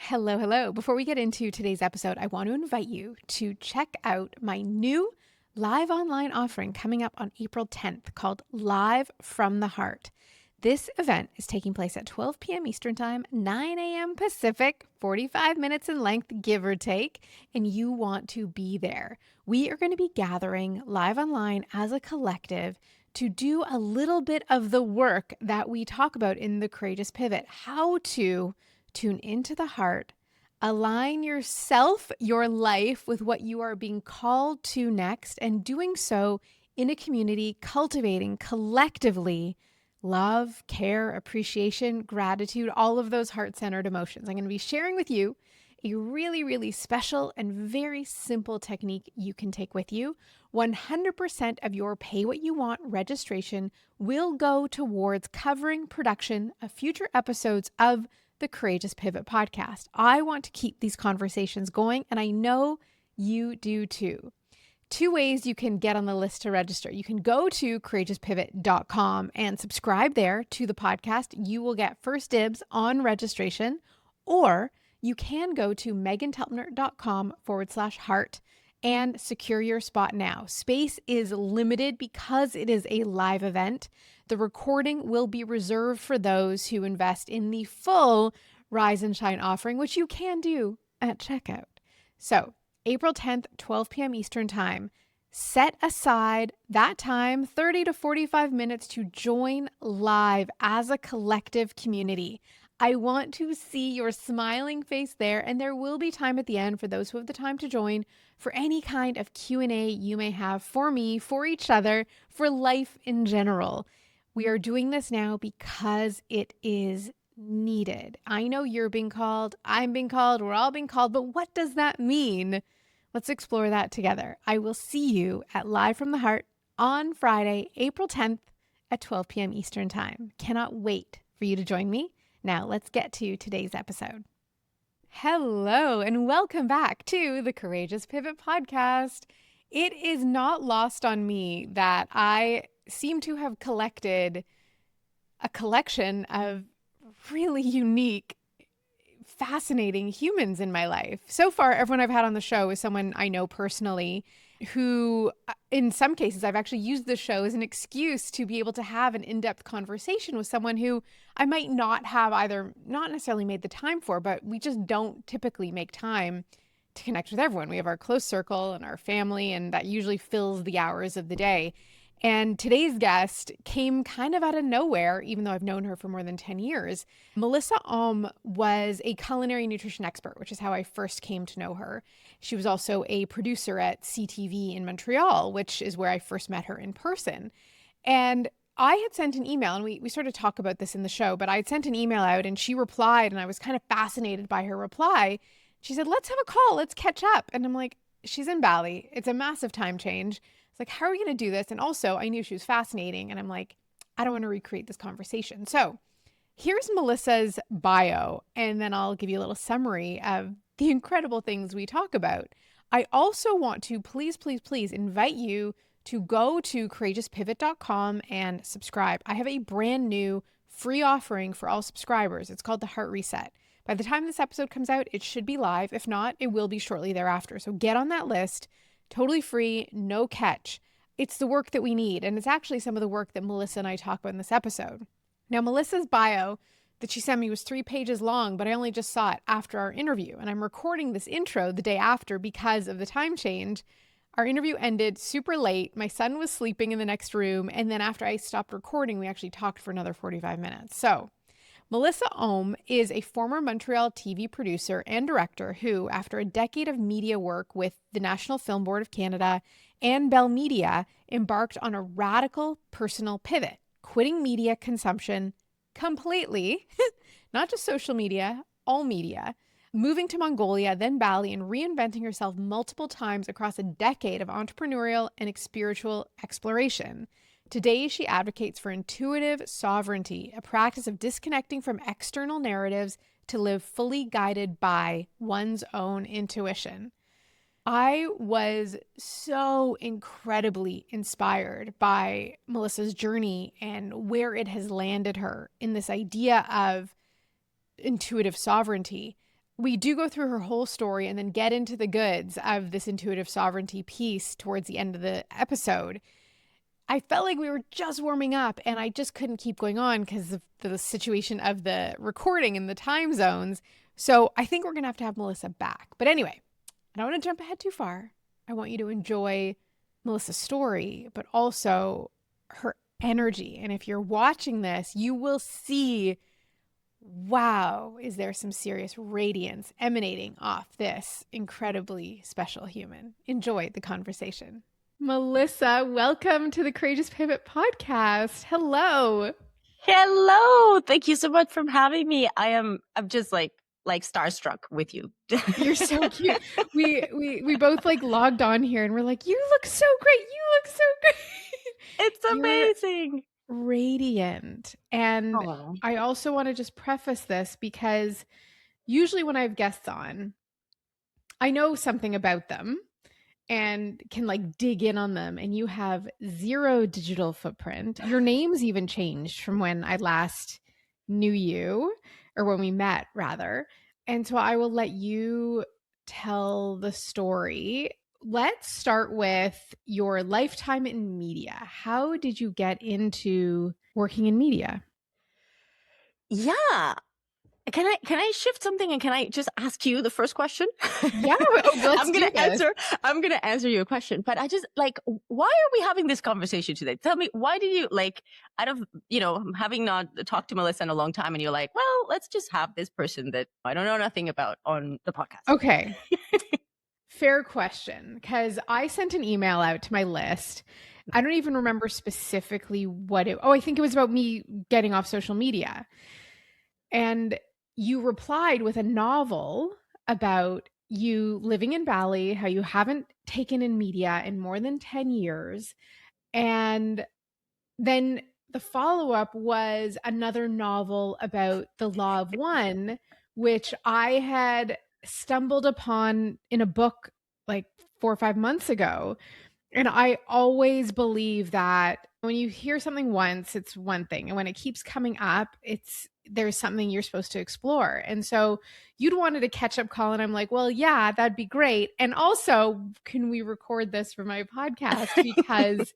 Hello, hello. Before we get into today's episode, I want to invite you to check out my new live online offering coming up on April 10th called Live from the Heart. This event is taking place at 12 p.m. Eastern Time, 9 a.m. Pacific, 45 minutes in length, give or take, and you want to be there. We are going to be gathering live online as a collective to do a little bit of the work that we talk about in the Courageous Pivot, how to tune into the heart, align yourself, your life with what you are being called to next, and doing so in a community, cultivating collectively love, care, appreciation, gratitude, all of those heart-centered emotions. I'm going to be sharing with you a really, really special and very simple technique you can take with you. 100% of your Pay What You Want registration will go towards covering production of future episodes of the Courageous Pivot podcast. I want to keep these conversations going, and I know you do too. Two ways you can get on the list to register. You can go to courageouspivot.com and subscribe there to the podcast. You will get first dibs on registration, or you can go to meghantelpner.com/heart and secure your spot now. Space is limited because it is a live event. The recording will be reserved for those who invest in the full Rise and Shine offering, which you can do at checkout. So, April 10th, 12 p.m. Eastern Time, set aside that time, 30 to 45 minutes, to join live as a collective community. I want to see your smiling face there, and there will be time at the end for those who have the time to join for any kind of Q&A you may have for me, for each other, for life in general. We are doing this now because it is needed. I know you're being called, I'm being called, we're all being called, but what does that mean? Let's explore that together. I will see you at Live from the Heart on Friday, April 10th at 12 p.m. Eastern Time. Cannot wait for you to join me. Now let's get to today's episode. Hello and welcome back to the Courageous Pivot podcast. It is not lost on me that I seem to have collected a collection of really unique, fascinating humans in my life. So far, everyone I've had on the show is someone I know personally who, in some cases, I've actually used the show as an excuse to be able to have an in-depth conversation with someone who I might not have either not necessarily made the time for, but we just don't typically make time to connect with everyone. We have our close circle and our family, and that usually fills the hours of the day. And today's guest came kind of out of nowhere, even though I've known her for more than 10 years. Melisa was a culinary nutrition expert, which is how I first came to know her. She was also a producer at CTV in Montreal, which is where I first met her in person. And I had sent an email, and we sort of talk about this in the show, but I had sent an email out and she replied, and I was kind of fascinated by her reply. She said, let's have a call, let's catch up. And I'm like, she's in Bali. It's a massive time change. Like, how are we going to do this? And also, I knew she was fascinating. And I'm like, I don't want to recreate this conversation. So here's Melisa's bio, and then I'll give you a little summary of the incredible things we talk about. I also want to please invite you to go to courageouspivot.com and subscribe. I have a brand new free offering for all subscribers. It's called the Heart Reset. By the time this episode comes out, it should be live. If not, it will be shortly thereafter. So get on that list. Totally free, no catch. It's the work that we need, and it's actually some of the work that Melisa and I talk about in this episode. Now, Melisa's bio that she sent me was 3 pages long, but I only just saw it after our interview, and I'm recording this intro the day after because of the time change. Our interview ended super late. My son was sleeping in the next room, and then after I stopped recording, we actually talked for another 45 minutes. So Melisa is a former Montreal TV producer and director who, after a decade of media work with the National Film Board of Canada and Bell Media, embarked on a radical personal pivot, quitting media consumption completely, not just social media, all media, moving to Mongolia, then Bali, and reinventing herself multiple times across a decade of entrepreneurial and spiritual exploration. Today, she advocates for intuitive sovereignty, a practice of disconnecting from external narratives to live fully guided by one's own intuition. I was so incredibly inspired by Melisa's journey and where it has landed her in this idea of intuitive sovereignty. we do go through her whole story and then get into the goods of this intuitive sovereignty piece towards the end of the episode. I felt like we were just warming up and I just couldn't keep going on because of the situation of the recording and the time zones. So I think we're going to have Melissa back. But anyway, I don't want to jump ahead too far. I want you to enjoy Melissa's story, but also her energy. And if you're watching this, you will see, wow, is there some serious radiance emanating off this incredibly special human. Enjoy the conversation. Melissa, welcome to the Courageous Pivot podcast. Hello. Hello. Thank you so much for having me. I'm just like starstruck with you. You're so cute. We both like logged on here and we're like, you look so great. You look so great. It's amazing. You're radiant. And I also want to just preface this because usually when I have guests on, I know something about them and can like dig in on them, and you have zero digital footprint. Your name's even changed from when I last knew you, or when we met rather. And so I will let you tell the story. Let's start with your lifetime in media. How did you get into working in media? Yeah. Can I shift something and can I just ask you the first question? Yeah, I'm gonna answer your question. But I just like, why are we having this conversation today? Tell me, why did you like, out of having not talked to Melissa in a long time, and you're like, well, let's just have this person that I don't know nothing about on the podcast. Okay. Fair question, because I sent an email out to my list. I don't even remember specifically I think it was about me getting off social media. And you replied with a novel about you living in Bali, how you haven't taken in media in more than 10 years. And then the follow-up was another novel about the law of one, which I had stumbled upon in a book like 4 or 5 months ago. And I always believe that when you hear something once, it's one thing. And when it keeps coming up, there's something you're supposed to explore. And so you'd wanted a catch-up call. And I'm like, well, yeah, that'd be great. And also, can we record this for my podcast? Because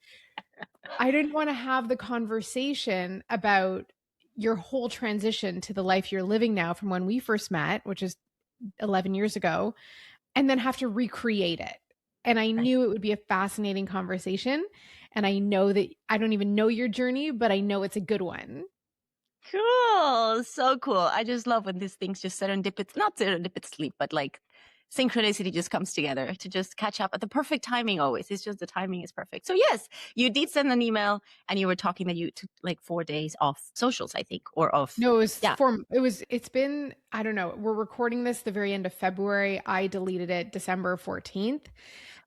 I didn't want to have the conversation about your whole transition to the life you're living now from when we first met, which is 11 years ago, and then have to recreate it. And I knew it would be a fascinating conversation. And I know that I don't even know your journey, but I know it's a good one. Cool. So cool. I just love when these things just not serendipitously, but like synchronicity just comes together to just catch up at the perfect timing always. It's just the timing is perfect. So yes, you did send an email and you were talking that you took like 4 days off socials, I think, or off. No, it's been, I don't know. We're recording this the very end of February. I deleted it December 14th.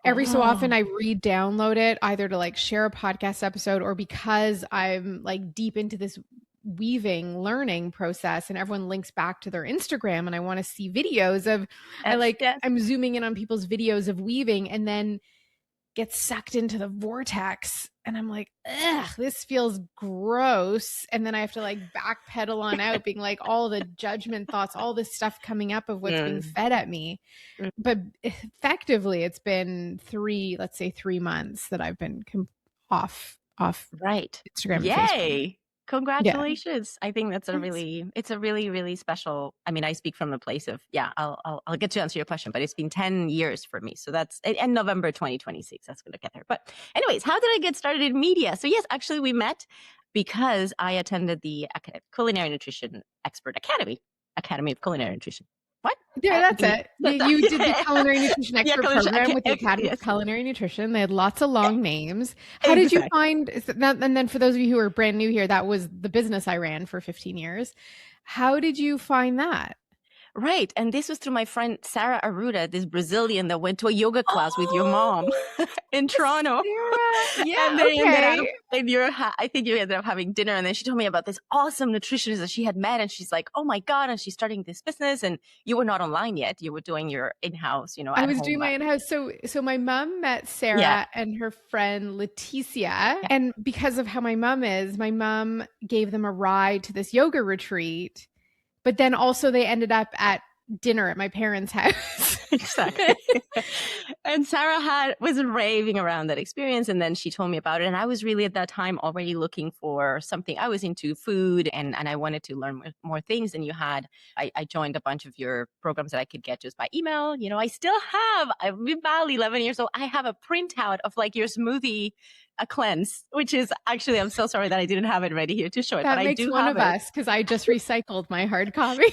Every so often I re-download it either to like share a podcast episode or because I'm like deep into this weaving learning process and everyone links back to their Instagram and I want to see videos of I'm zooming in on people's videos of weaving and then get sucked into the vortex and I'm like, ugh, this feels gross. And then I have to like backpedal on out being like all the judgment thoughts, all this stuff coming up of what's being fed at me. But effectively it's been 3 months that I've been off right Instagram. Yay. And Facebook. Congratulations. Yeah. I think that's it's a really, really special. I mean, I speak from the place of, I'll get to answer your question, but it's been 10 years for me. So that's in November 2026. That's going to get there. But anyways, how did I get started in media? So yes, actually we met because I attended the Culinary Nutrition Expert Academy of Culinary Nutrition. What? Yeah, that's it. You did the Culinary Nutrition Expert program with the Academy of Culinary Nutrition. They had lots of long names. How did you find that? And then for those of you who are brand new here, that was the business I ran for 15 years. How did you find that? Right. And this was through my friend Sarah Arruda, this Brazilian that went to a yoga class with your mom in Toronto. Sarah. Yeah, and they ended up I think you ended up having dinner. And then she told me about this awesome nutritionist that she had met. And she's like, oh my God. And she's starting this business. And you were not online yet. You were doing your in-house, I was doing my in-house. So my mom met Sarah and her friend Leticia. Yeah. And because of how my mom gave them a ride to this yoga retreat. But then also they ended up at dinner at my parents' house. Exactly. And Sarah was raving around that experience, and then she told me about it. And I was really at that time already looking for something. I was into food, and I wanted to learn more things than you had. I joined a bunch of your programs that I could get just by email. I still have, I'm in Bali, 11 years old. I have a printout of like your smoothie, a cleanse, which is actually, I'm so sorry that I didn't have it ready here to show it, but That I makes do one have of it. us because I just recycled my hard copy.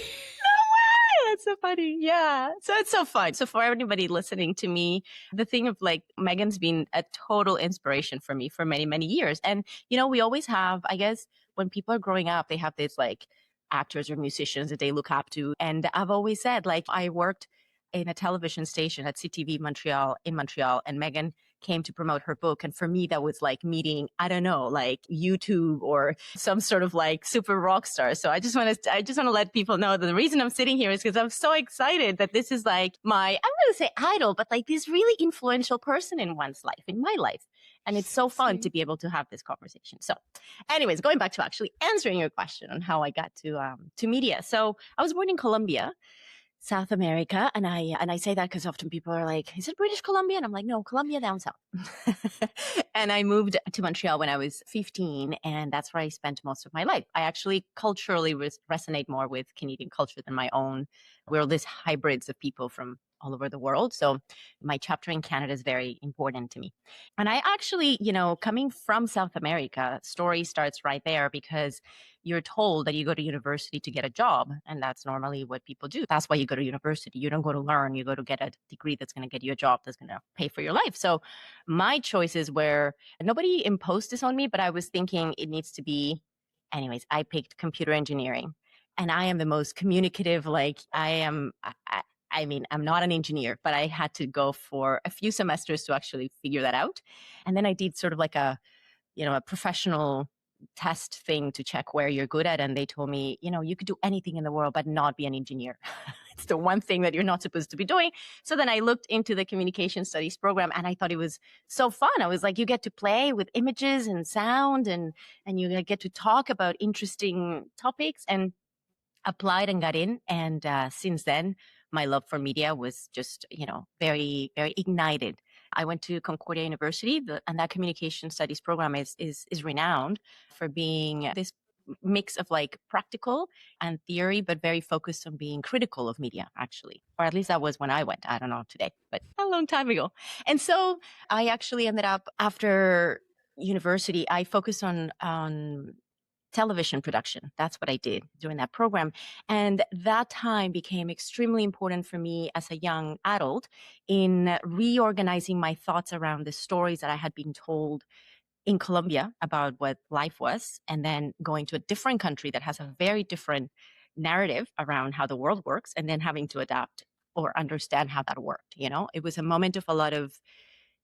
That's so funny. Yeah. So it's so fun. So for everybody listening to me, the thing of like Meghan's been a total inspiration for me for many, many years. And, we always have, I guess, when people are growing up, they have this like actors or musicians that they look up to. And I've always said, like, I worked in a television station at CTV Montreal in Montreal, and Meghan came to promote her book. And for me, that was like meeting, I don't know, like YouTube or some sort of like super rock star. So I just want to let people know that the reason I'm sitting here is because I'm so excited that this is like I'm going to say idol, but like this really influential person in one's life, in my life. And it's so fun to be able to have this conversation. So anyways, going back to actually answering your question on how I got to media. So I was born in Colombia, South America. And I say that because often people are like, is it British Columbia? And I'm like, no, Colombia down south. And I moved to Montreal when I was 15. And that's where I spent most of my life. I actually culturally resonate more with Canadian culture than my own. We're these hybrids of people from all over the world. So my chapter in Canada is very important to me. And I actually, coming from South America, story starts right there because you're told that you go to university to get a job. And that's normally what people do. That's why you go to university. You don't go to learn, you go to get a degree that's going to get you a job that's going to pay for your life. So my choices were, nobody imposed this on me, but I was thinking it needs to be, anyways, I picked computer engineering. And I am the most communicative, like I am. I mean, I'm not an engineer, but I had to go for a few semesters to actually figure that out. And then I did sort of like a professional test thing to check where you're good at. And they told me, you could do anything in the world, but not be an engineer. It's the one thing that you're not supposed to be doing. So then I looked into the communication studies program and I thought it was so fun. I was like, you get to play with images and sound and you get to talk about interesting topics, and applied and got in. And since then, my love for media was just, very, very ignited. I went to Concordia University, and that communication studies program is renowned for being this mix of like practical and theory, but very focused on being critical of media, actually. Or at least that was when I went. I don't know today, but a long time ago. And so I actually ended up, after university, I focused on television production. That's what I did during that program. And that time became extremely important for me as a young adult in reorganizing my thoughts around the stories that I had been told in Colombia about what life was, and then going to a different country that has a very different narrative around how the world works, and then having to adapt or understand how that worked. It was a moment of a lot of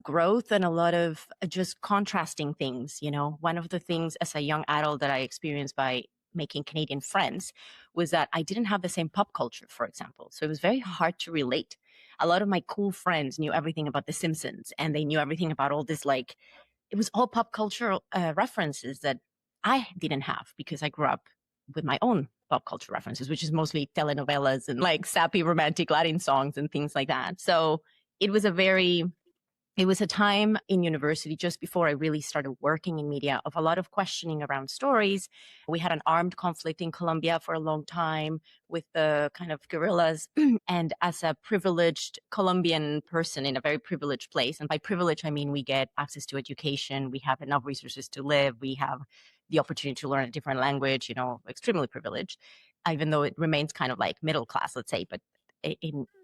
growth and a lot of just contrasting things. One of the things as a young adult that I experienced by making Canadian friends was that I didn't have the same pop culture, for example. So it was very hard to relate. A lot of my cool friends knew everything about The Simpsons, and they knew everything about all this, like, it was all pop culture references that I didn't have because I grew up with my own pop culture references, which is mostly telenovelas and like sappy romantic Latin songs and things like that. So it was a time in university just before I really started working in media of a lot of questioning around stories. We had an armed conflict in Colombia for a long time with the kind of guerrillas. And as a privileged Colombian person in a very privileged place, and by privilege, I mean we get access to education, we have enough resources to live, we have the opportunity to learn a different language, extremely privileged, even though it remains kind of like middle class, let's say. But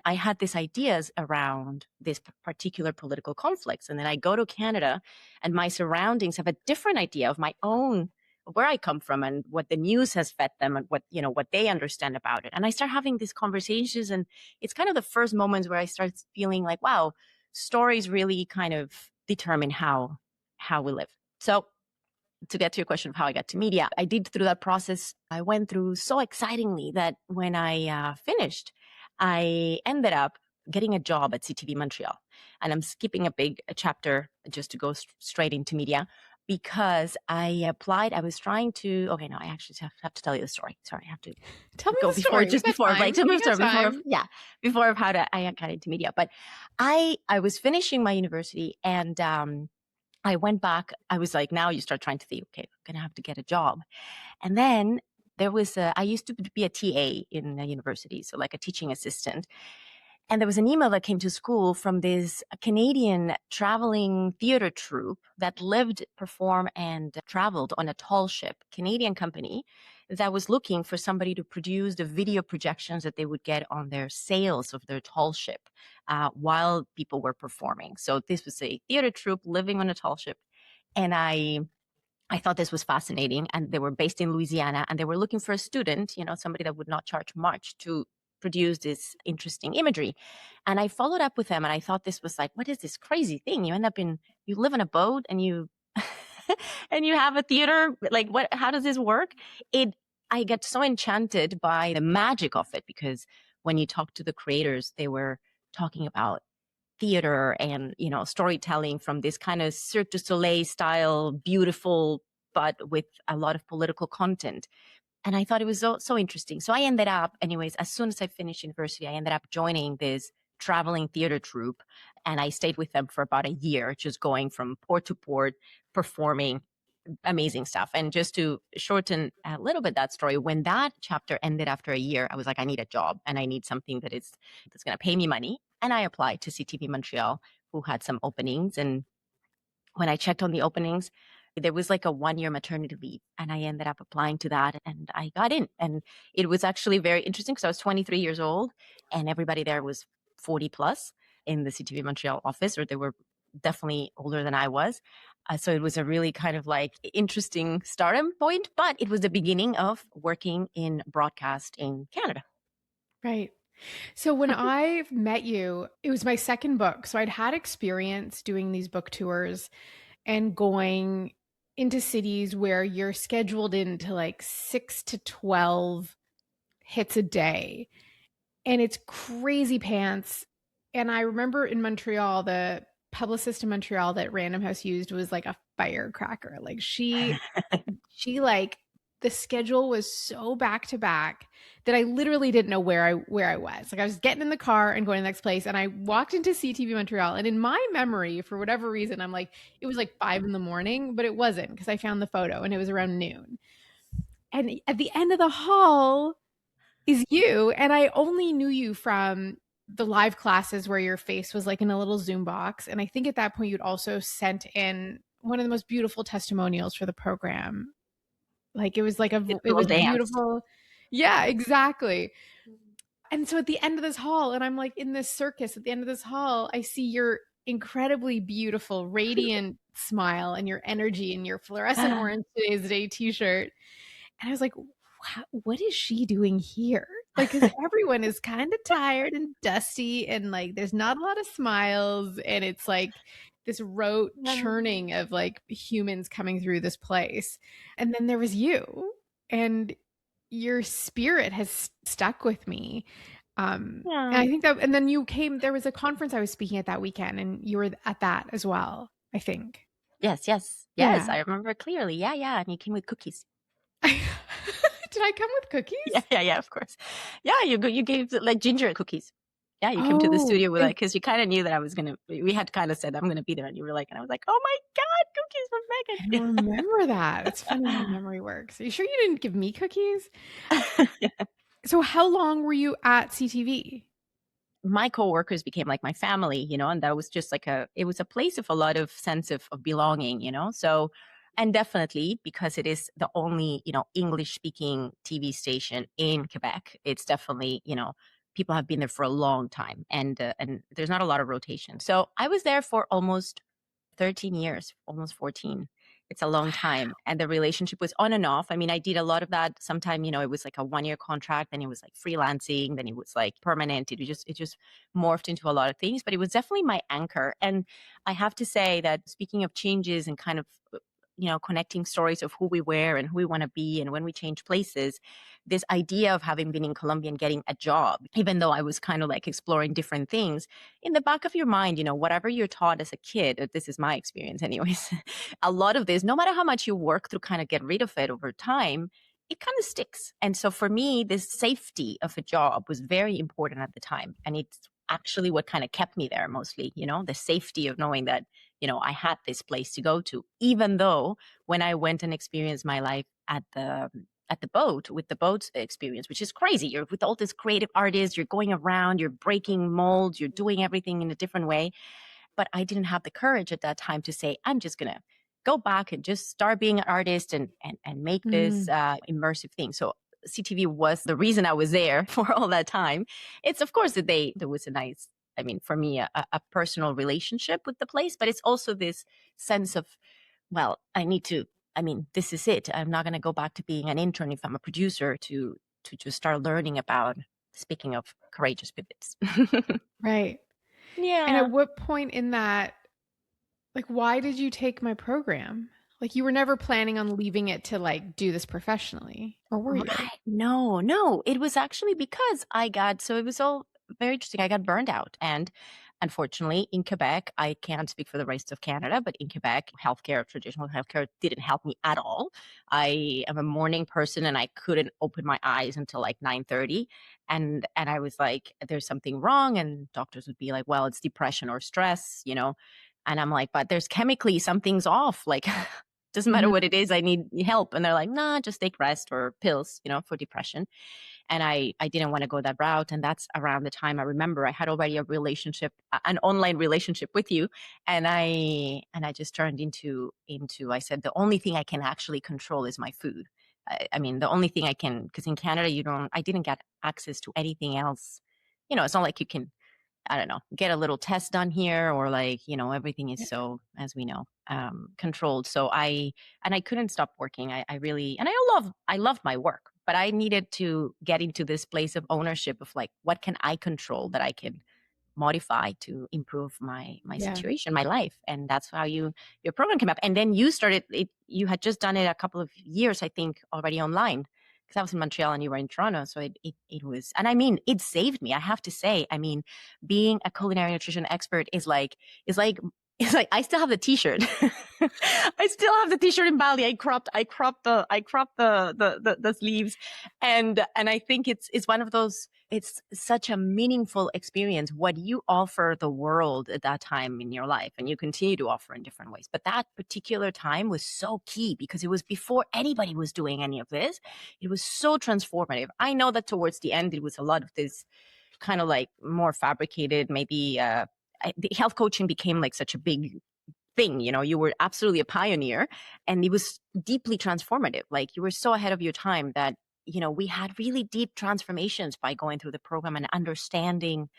I had these ideas around this particular political conflicts. And then I go to Canada and my surroundings have a different idea of my own, where I come from and what the news has fed them and what they understand about it. And I start having these conversations, and it's kind of the first moments where I start feeling like, wow, stories really kind of determine how we live. So to get to your question of how I got to media, I did through that process. I went through so excitingly that when I finished, I ended up getting a job at CTV Montreal. And I'm skipping a chapter just to go straight into media. because I applied. I was trying to. Okay, no, I actually have to tell you the story. Sorry, I have to Tell me go the story. We got like time. to We move got sorry, time. before how to I got into media. But I was finishing my university, and I went back. I was like, now you start trying to think, okay, I'm gonna have to get a job. And then there was I used to be a TA in a university, so like a teaching assistant. And there was an email that came to school from this Canadian traveling theater troupe that lived, performed, and traveled on a tall ship, Canadian company that was looking for somebody to produce the video projections that they would get on their sails of their tall ship while people were performing. So this was a theater troupe living on a tall ship. And I thought this was fascinating. And they were based in Louisiana, and they were looking for a student, somebody that would not charge much to produce this interesting imagery. And I followed up with them, and I thought this was like, what is this crazy thing? You live in a boat, and you and you have a theater. Like, how does this work? I get so enchanted by the magic of it, because when you talk to the creators, they were talking about theater and storytelling from this kind of Cirque du Soleil style, beautiful, but with a lot of political content. And I thought it was so interesting. So I ended up, anyways, as soon as I finished university, I ended up joining this traveling theater troupe, and I stayed with them for about a year, just going from port to port, performing amazing stuff. And just to shorten a little bit that story, when that chapter ended after a year, I was like, I need a job, and I need something that's going to pay me money. And I applied to CTV Montreal, who had some openings. And when I checked on the openings, there was like a 1-year maternity leave, and I ended up applying to that, and I got in. And it was actually very interesting, because I was 23 years old, and everybody there was 40 plus in the CTV Montreal office, or they were definitely older than I was. So it was a really kind of like interesting starting point, but it was the beginning of working in broadcast in Canada. Right. So when I met you, it was my second book. So I'd had experience doing these book tours and going into cities where you're scheduled into like 6 to 12 hits a day. And it's crazy pants. And I remember in Montreal, the publicist in Montreal that Random House used was like a firecracker. Like she like the schedule was so back to back that I literally didn't know where I was. Like I was getting in the car and going to the next place, and I walked into CTV Montreal, and in my memory, for whatever reason, I'm like, it was like 5 a.m, but it wasn't, because I found the photo and it was around noon. And at the end of the hall is you, and I only knew you from the live classes where your face was like in a little Zoom box. And I think at that point you'd also sent in one of the most beautiful testimonials for the program. Like it was like it Little was dance. beautiful. Yeah, exactly. And so at the end of this hall, and I'm like in this circus, at the end of this hall, I see your incredibly beautiful, radiant smile and your energy and your fluorescent orange Today's Day t-shirt. And I was like, what is she doing here? Like, because everyone is kind of tired and dusty, and like there's not a lot of smiles, and it's like this rote churning of like humans coming through this place. And then there was you, and your spirit has stuck with me. And Yeah. I think that, and then you came, there was a conference I was speaking at that weekend, and you were at that as well, I think. Yes. Yeah. I remember clearly. Yeah. And you came with cookies. Did I come with cookies? Yeah, of course. Yeah, you gave like ginger cookies. Yeah, you came to the Oh, studio with like, because you kind of knew that I was gonna. We had kind of said I'm gonna be there, and you were like, and I was like, oh my god, I don't cookies remember that. It's funny how memory works. Are you sure you didn't give me cookies? from Megan. So how long were you at CTV? My coworkers became like my family, and that was just like it was a place of a lot of sense of belonging, So, and definitely because it is the only, English speaking TV station in Quebec, it's definitely, people have been there for a long time, and there's not a lot of rotation. So I was there for almost 13 years, almost 14. It's a long time. And the relationship was on and off. I mean, I did a lot of that. Sometime, it was like a 1-year contract, then it was like freelancing, then it was like permanent. It just morphed into a lot of things, but it was definitely my anchor. And I have to say that, speaking of changes and kind of connecting stories of who we were and who we want to be. And when we change places, this idea of having been in Colombia and getting a job, even though I was kind of like exploring different things, in the back of your mind, whatever you're taught as a kid, this is my experience anyways, a lot of this, no matter how much you work to kind of get rid of it over time, it kind of sticks. And so for me, this safety of a job was very important at the time. And it's actually what kind of kept me there mostly, the safety of knowing that, I had this place to go to, even though when I went and experienced my life at the boat with the boat experience, which is crazy. You're with all these creative artists, you're going around, you're breaking molds, you're doing everything in a different way. But I didn't have the courage at that time to say, I'm just going to go back and just start being an artist and make this immersive thing. So CTV was the reason I was there for all that time. It's of course that there was a nice, for me, a personal relationship with the place, but it's also this sense of, well, this is it. I'm not going to go back to being an intern if I'm a producer to just start learning about, speaking of courageous pivots. Right. Yeah. And at what point in that, like, why did you take my program? Like, you were never planning on leaving it to like do this professionally, or were you? No. It was actually because it was all very interesting. I got burned out. And unfortunately, in Quebec, I can't speak for the rest of Canada, but in Quebec, traditional healthcare didn't help me at all. I am a morning person and I couldn't open my eyes until like 9:30. And I was like, there's something wrong. And doctors would be like, well, it's depression or stress, And I'm like, but there's chemically something's off. Like, doesn't matter what it is, I need help. And they're like, nah, just take rest or pills, for depression. And I didn't want to go that route. And that's around the time I remember I had already a relationship, an online relationship with you. And I just turned into, I said, the only thing I can actually control is my food. The only thing I can, because in Canada, I didn't get access to anything else. It's not like you can, I don't know, get a little test done here or like, everything is so, as we know, controlled. So I couldn't stop working. I really, and I love my work, but I needed to get into this place of ownership of like, what can I control that I can modify to improve my situation, my life. And that's how your program came up. And then you started it, you had just done it a couple of years, I think, already online. Because I was in Montreal and you were in Toronto. So it was, and it saved me. I have to say, being a culinary nutrition expert is like I still have the t-shirt. I still have the t-shirt in Bali. I cropped the sleeves. And I think it's one of those, it's such a meaningful experience what you offer the world at that time in your life, and you continue to offer in different ways. But that particular time was so key because it was before anybody was doing any of this. It was so transformative. I know that towards the end, it was a lot of this kind of like more fabricated, maybe the health coaching became like such a big thing. You were absolutely a pioneer, and it was deeply transformative. Like you were so ahead of your time that, we had really deep transformations by going through the program and understanding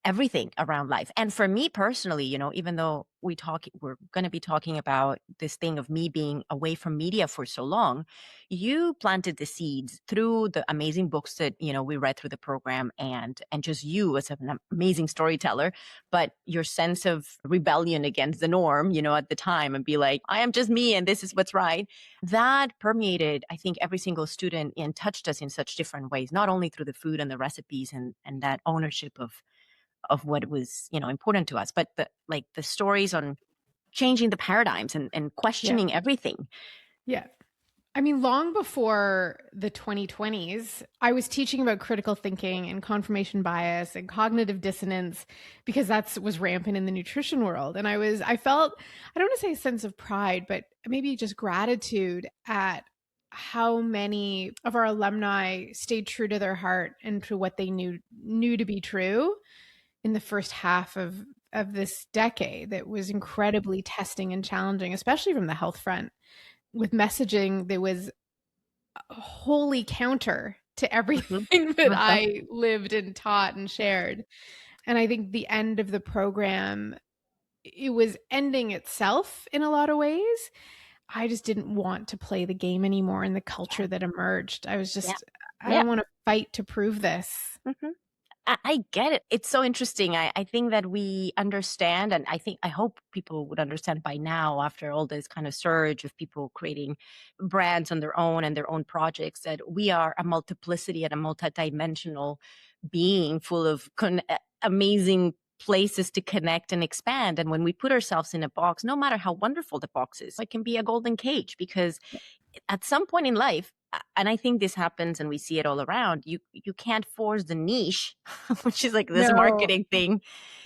everything around life. And for me personally, even though we're going to be talking about this thing of me being away from media for so long, you planted the seeds through the amazing books that, we read through the program and just you as an amazing storyteller, but your sense of rebellion against the norm, at the time, and be like, I am just me and this is what's right. That permeated, I think, every single student and touched us in such different ways, not only through the food and the recipes and that ownership of what was, important to us, but the stories on changing the paradigms and questioning everything. Yeah. Long before the 2020s, I was teaching about critical thinking and confirmation bias and cognitive dissonance because was rampant in the nutrition world. And I felt, I don't want to say a sense of pride, but maybe just gratitude at how many of our alumni stayed true to their heart and to what they knew to be true in the first half of this decade that was incredibly testing and challenging, especially from the health front, with messaging that was wholly counter to everything that I lived and taught and shared. And I think the end of the program, it was ending itself in a lot of ways. I just didn't want to play the game anymore in the culture that emerged. I was just, I don't want to fight to prove this. I get it. It's so interesting. I think that we understand, and I hope people would understand by now, after all this kind of surge of people creating brands on their own and their own projects, that we are a multiplicity and a multidimensional being full of amazing places to connect and expand. And when we put ourselves in a box, no matter how wonderful the box is, it can be a golden cage, because at some point in life, and I think this happens and we see it all around, you can't force the niche, which is like this No. marketing thing.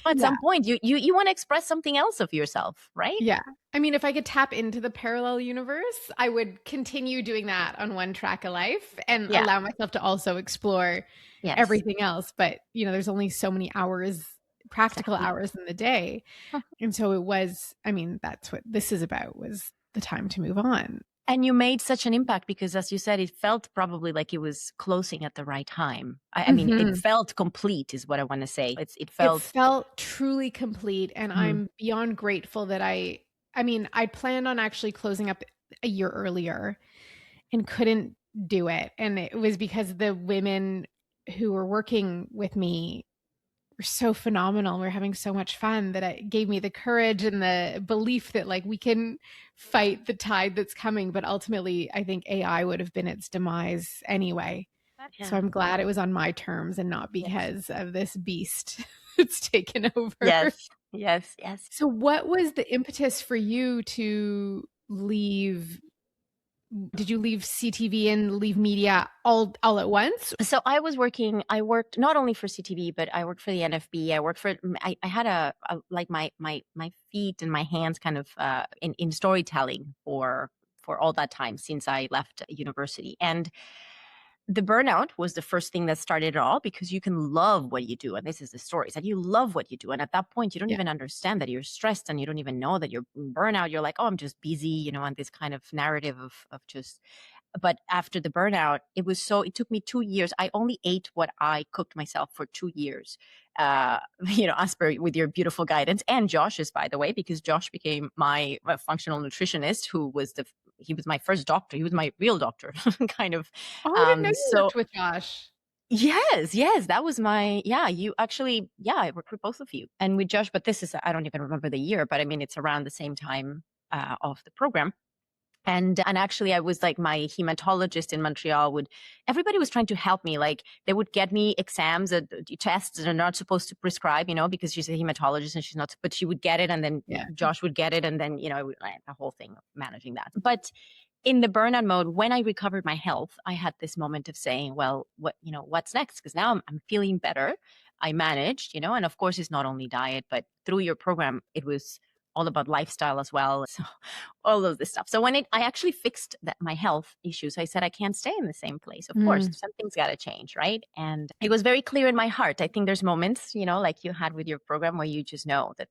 At Yeah. some point you want to express something else of yourself, right? Yeah. I mean, if I could tap into the parallel universe, I would continue doing that on one track of life and Yeah. allow myself to also explore Yes. everything else. But, there's only so many hours, practical Exactly. hours in the day. And so it was, I mean, that's what this is about, was the time to move on. And you made such an impact because, as you said, it felt probably like it was closing at the right time. I mean, it Mhm. felt complete, is what I want to say. It It felt. felt truly complete, and Mhm. I'm beyond grateful that I mean, I planned on actually closing up a year earlier and couldn't do it, and it was because the women who were working with me were so phenomenal. We're having so much fun that it gave me the courage and the belief that, like, we can fight the tide that's coming, but ultimately, I think AI would have been its demise anyway. So Yeah. I'm glad it was on my terms and not Yes. because of this beast that's taken over. Yes. Yes. Yes. So what was the impetus for you to leave? Did you leave CTV and leave media all at once? So I worked not only for CTV, but I worked for the NFB. I worked for, I had like my feet and my hands kind of in storytelling for all that time since I left university. And the burnout was the first thing that started it all, because you can love what you do. And this is the story, is that you love what you do. And at that point, you don't Yeah. even understand that you're stressed, and you don't even know that you're burnout. You're like, oh, I'm just busy, and this kind of narrative of just. But after the burnout, it took me 2 years. I only ate what I cooked myself for 2 years. As per with your beautiful guidance, and Josh's, by the way, because Josh became my functional nutritionist, he was my first doctor. He was my real doctor, kind of. Oh, I didn't know you So worked with Josh. yes, yes, that was you actually, I worked with both of you and with Josh, but I don't even remember the year, but I mean, it's around the same time of the program. And actually, I was like, my hematologist in Montreal everybody was trying to help me. Like, they would get me exams, tests that are not supposed to prescribe, because she's a hematologist and she's not, but she would get it, and then Yeah. Josh would get it, and then, the whole thing of managing that. But in the burnout mode, when I recovered my health, I had this moment of saying, well, what's next? Because now I'm feeling better. I managed, and of course, it's not only diet, but through your program, it was all about lifestyle as well. So all of this stuff. So when I actually fixed my health issues, I said, I can't stay in the same place. Of course, Mm. something's got to change, right? And it was very clear in my heart. I think there's moments, like you had with your program, where you just know that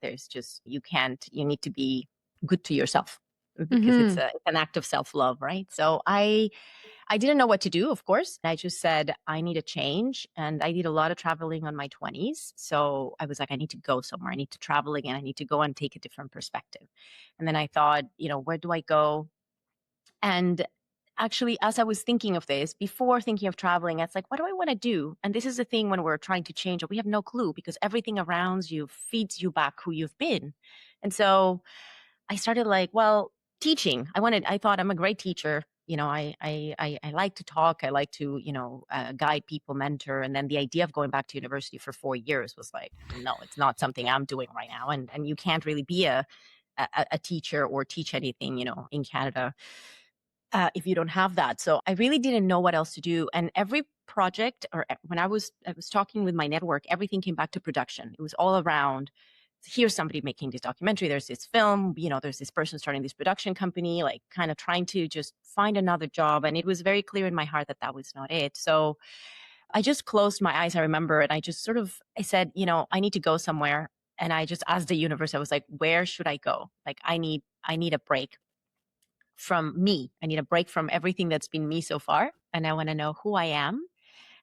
you need to be good to yourself, because Mhm. it's an act of self-love, right? So I didn't know what to do, of course. I just said, I need a change. And I did a lot of traveling on my 20s. So I was like, I need to go somewhere. I need to travel again. I need to go and take a different perspective. And then I thought, where do I go? And actually, as I was thinking of this, before thinking of traveling, it's like, what do I want to do? And this is the thing when we're trying to change, we have no clue, because everything around you feeds you back who you've been. And so I started like, well, teaching. I thought, I'm a great teacher. I like to talk. I like to, guide people, mentor. And then the idea of going back to university for 4 years was like, no, it's not something I'm doing right now. And you can't really be a teacher or teach anything, in Canada, if you don't have that. So I really didn't know what else to do. And every project, or when I was talking with my network, everything came back to production. It was all around, here's somebody making this documentary, there's this film, there's this person starting this production company, like kind of trying to just find another job. And it was very clear in my heart that that was not it. So I just closed my eyes, I remember, and I said, I need to go somewhere. And I just asked the universe, I was like, where should I go? Like, I need a break from me. I need a break from everything that's been me so far. And I want to know who I am.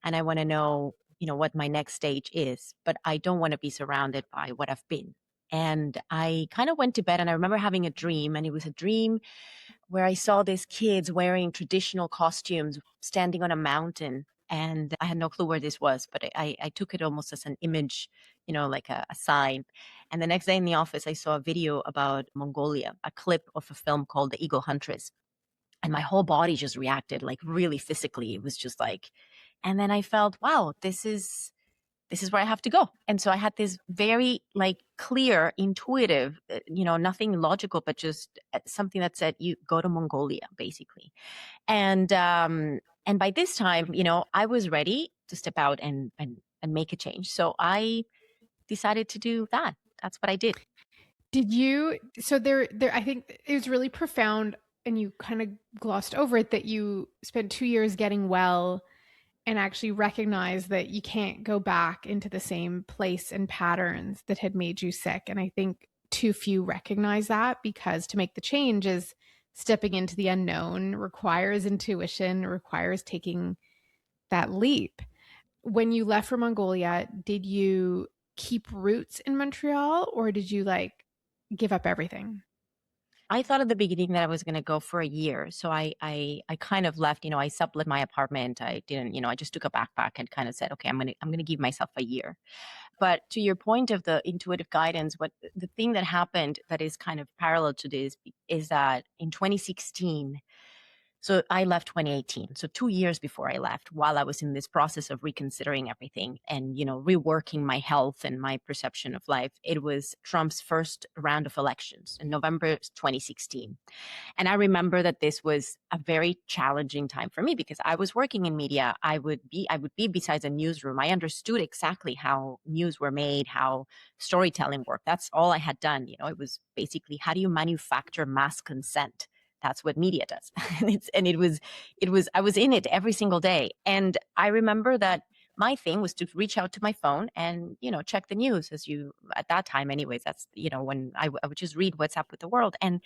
And I want to know, what my next stage is. But I don't want to be surrounded by what I've been. And I kind of went to bed, and I remember having a dream. And it was a dream where I saw these kids wearing traditional costumes, standing on a mountain. And I had no clue where this was, but I took it almost as an image, like a sign. And the next day in the office, I saw a video about Mongolia, a clip of a film called The Eagle Huntress. And my whole body just reacted like really physically. It was just like, and then I felt, wow, this is where I have to go. And so I had this very like clear, intuitive, nothing logical, but just something that said, you go to Mongolia, basically. And by this time, I was ready to step out and make a change. So I decided to do that. That's what I did. Did you so there I think it was really profound, and you kind of glossed over it, that you spent 2 years getting well and actually recognized that you can't go back into the same place and patterns that had made you sick. And I think too few recognize that, because to make the change is stepping into the unknown, requires intuition, requires taking that leap. When you left for Mongolia, did you keep roots in Montreal, or did you like give up everything? I thought at the beginning that I was going to go for a year. So I kind of left, I sublet my apartment. I didn't, I just took a backpack and kind of said, okay, I'm going to give myself a year. But to your point of the intuitive guidance, what the thing that happened that is kind of parallel to this is that in 2016, so I left 2018. So 2 years before I left, while I was in this process of reconsidering everything and, reworking my health and my perception of life, it was Trump's first round of elections in November 2016. And I remember that this was a very challenging time for me because I was working in media. I would be besides a newsroom. I understood exactly how news were made, how storytelling worked. That's all I had done. It was basically, how do you manufacture mass consent? That's what media does. And I was in it every single day. And I remember that my thing was to reach out to my phone and, check the news at that time anyways, that's, when I would just read what's up with the world. And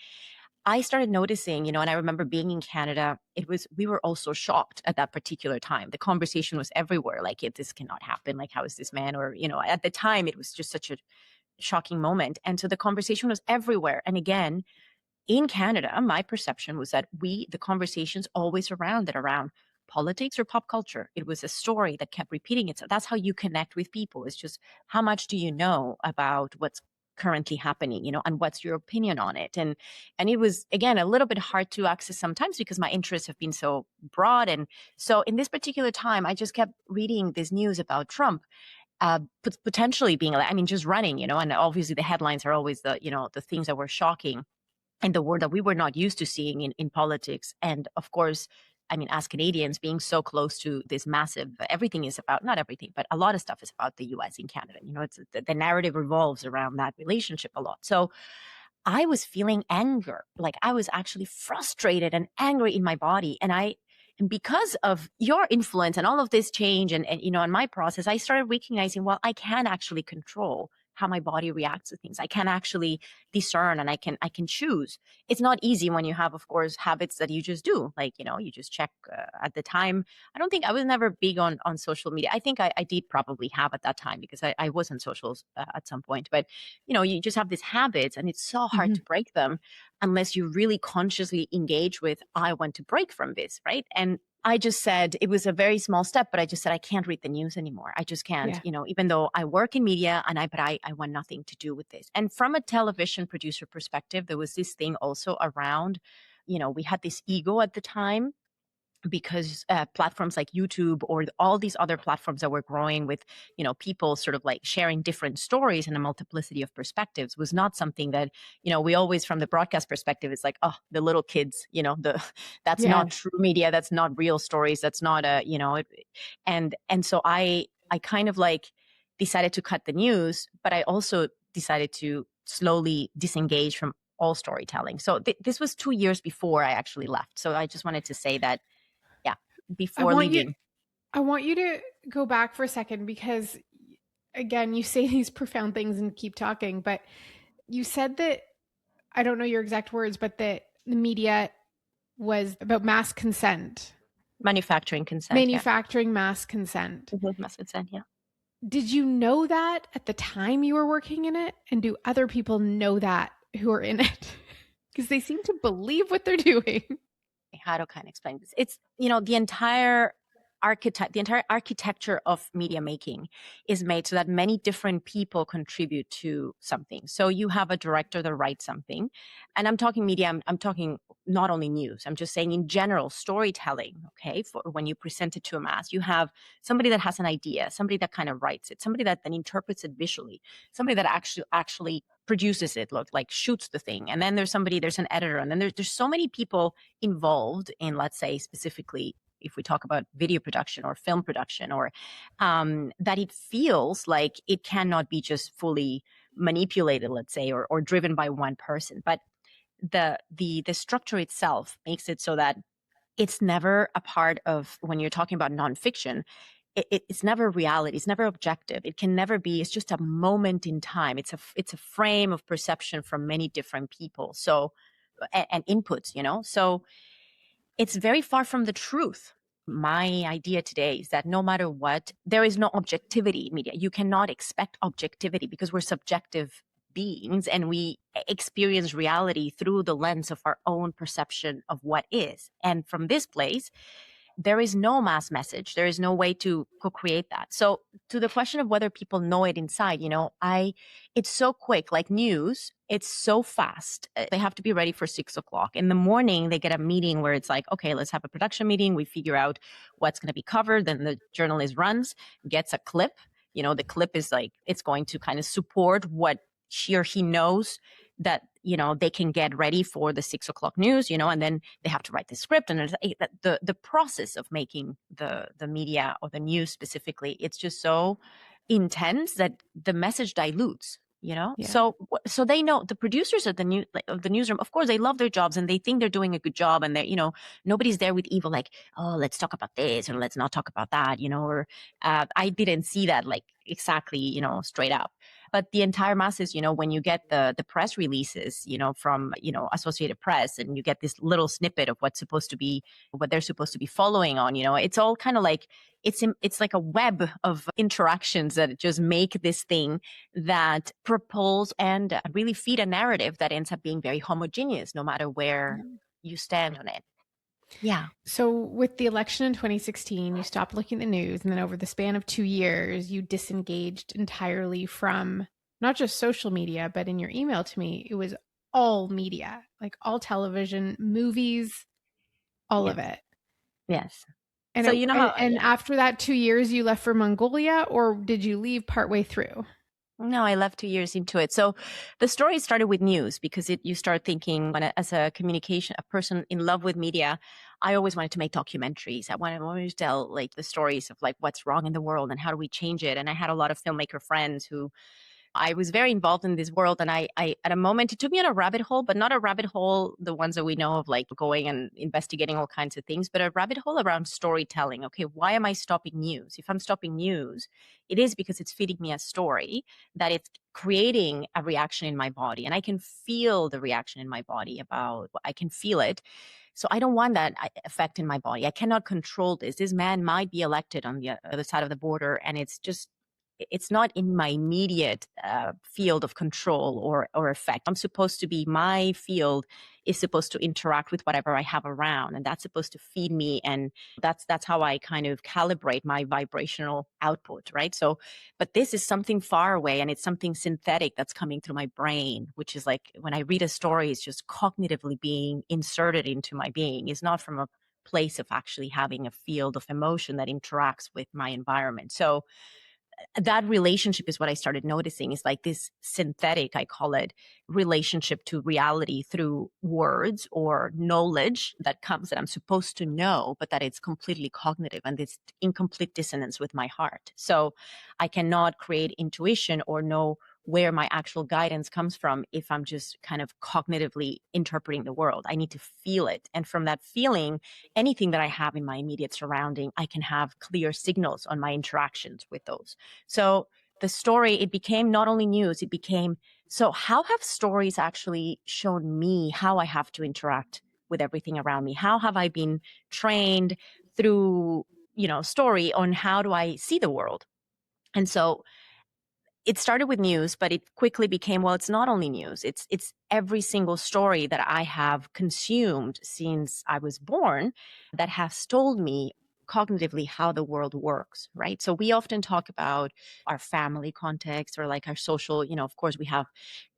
I started noticing, and I remember being in Canada, we were also shocked at that particular time. The conversation was everywhere. Like, this cannot happen. Like, how is this man? Or, at the time it was just such a shocking moment. And so the conversation was everywhere. And again, in Canada, my perception was that the conversations always around politics or pop culture. It was a story that kept repeating itself. That's how you connect with people. It's just, how much do you know about what's currently happening, and what's your opinion on it? And it was, again, a little bit hard to access sometimes because my interests have been so broad. And so in this particular time, I just kept reading this news about Trump potentially being, just running, and obviously the headlines are always the things that were shocking and the word that we were not used to seeing in politics. And of course, as Canadians being so close to this massive, everything is about, not everything, but a lot of stuff is about the US in Canada. It's the narrative revolves around that relationship a lot. So I was feeling anger. Like, I was actually frustrated and angry in my body. And because of your influence and all of this change and in my process, I started recognizing, well, I can actually control how my body reacts to things. I can actually discern and I can choose. It's not easy when you have, of course, habits that you just do. Like, you just check at the time. I was never big on social media. I think I did probably have at that time because I was on socials at some point. But, you just have these habits and it's so hard Mhm. to break them unless you really consciously engage with, I want to break from this, right? And I just said, it was a very small step, but I just said, I can't read the news anymore. I just can't, Yeah. even though I work in media but I want nothing to do with this. And from a television producer perspective, there was this thing also around, we had this ego at the time because platforms like YouTube or all these other platforms that were growing with, people sort of like sharing different stories and a multiplicity of perspectives was not something that, we always, from the broadcast perspective, it's like, oh, the little kids, that's not Yes. true media. That's not real stories. That's not and so I kind of like decided to cut the news, but I also decided to slowly disengage from all storytelling. So this was 2 years before I actually left. So I just wanted to say that, yeah, I before want you leaving. I want you to go back for a second, because again, you say these profound things and keep talking, but you said that, I don't know your exact words, but that the media was about mass consent, Manufacturing consent, yeah. manufacturing mass consent. Mass consent, yeah. Did you know that at the time you were working in it? And do other people know that who are in it? Because they seem to believe what they're doing. How to kind of explain this? It's, the entire the entire architecture of media making is made so that many different people contribute to something. So you have a director that writes something, and I'm talking media. I'm talking not only news. I'm just saying in general storytelling. Okay, for when you present it to a mass, you have somebody that has an idea, somebody that kind of writes it, somebody that then interprets it visually, somebody that actually produces it, look like shoots the thing, and then there's an editor, and then there's so many people involved in, let's say, specifically if we talk about video production or film production, or that it feels like it cannot be just fully manipulated, let's say, or driven by one person. But the structure itself makes it so that it's never a part of, when you're talking about nonfiction, it's never reality. It's never objective. It can never be. It's just a moment in time. It's a frame of perception from many different people. So and inputs, So it's very far from the truth. My idea today is that no matter what, there is no objectivity in media. You cannot expect objectivity because we're subjective beings and we experience reality through the lens of our own perception of what is. And from this place, there is no mass message. There is no way to co-create that. So to the question of whether people know it inside, it's so quick, like news, it's so fast. They have to be ready for 6 o'clock. In the morning, they get a meeting where it's like, okay, let's have a production meeting. We figure out what's going to be covered. Then the journalist runs, gets a clip. The clip is like, it's going to kind of support what she or he knows that they can get ready for the 6 o'clock news, and then they have to write the script, and the process of making the media or the news specifically, it's just so intense that the message dilutes. Yeah. So they know, the producers of the newsroom, of course, they love their jobs and they think they're doing a good job, and they're nobody's there with evil, like, oh, let's talk about this or let's not talk about that, or I didn't see that like exactly straight up. But the entire masses, when you get the press releases, from Associated Press, and you get this little snippet of what they're supposed to be following on, it's all kind of like it's like a web of interactions that just make this thing that propels and really feed a narrative that ends up being very homogeneous, no matter where you stand on it. Yeah. So with the election in 2016, you stopped looking at the news, and then over the span of 2 years, you disengaged entirely from not just social media, but in your email to me, it was all media, like all television, movies, all of Yes. it. Yes. And So you know how after that 2 years, you left for Mongolia, or did you leave partway through? No, I left 2 years into it. So the story started with news because you start thinking, as a person in love with media, I always wanted to make documentaries. I wanted to tell like the stories of like what's wrong in the world and how do we change it. And I had a lot of filmmaker friends who I was very involved in this world, and I at a moment it took me on a rabbit hole, but not a rabbit hole the ones that we know of, like going and investigating all kinds of things, but a rabbit hole around storytelling. Okay, why am I stopping news? If I'm stopping news, it is because it's feeding me a story that it's creating a reaction in my body, and I can feel the reaction in my body. I can feel it. So I don't want that effect in my body. I cannot control this. This man might be elected on the other side of the border, and it's not in my immediate field of control or effect. My field is supposed to interact with whatever I have around, and that's supposed to feed me, and that's how I kind of calibrate my vibrational output, right? So, but this is something far away, and it's something synthetic that's coming through my brain, which is like when I read a story, it's just cognitively being inserted into my being. It's not from a place of actually having a field of emotion that interacts with my environment. So that relationship is what I started noticing, is like this synthetic, I call it, relationship to reality through words or knowledge that comes that I'm supposed to know, but that it's completely cognitive and it's in complete dissonance with my heart. So I cannot create intuition or know where my actual guidance comes from if I'm just kind of cognitively interpreting the world. I need to feel it. And from that feeling, anything that I have in my immediate surrounding, I can have clear signals on my interactions with those. So the story, it became not only news, it became, so how have stories actually shown me how I have to interact with everything around me? How have I been trained through, story on how do I see the world? And so it started with news, but it quickly became, well, it's not only news. It's every single story that I have consumed since I was born that has told me cognitively how the world works, right? So we often talk about our family context or like our social, of course, we have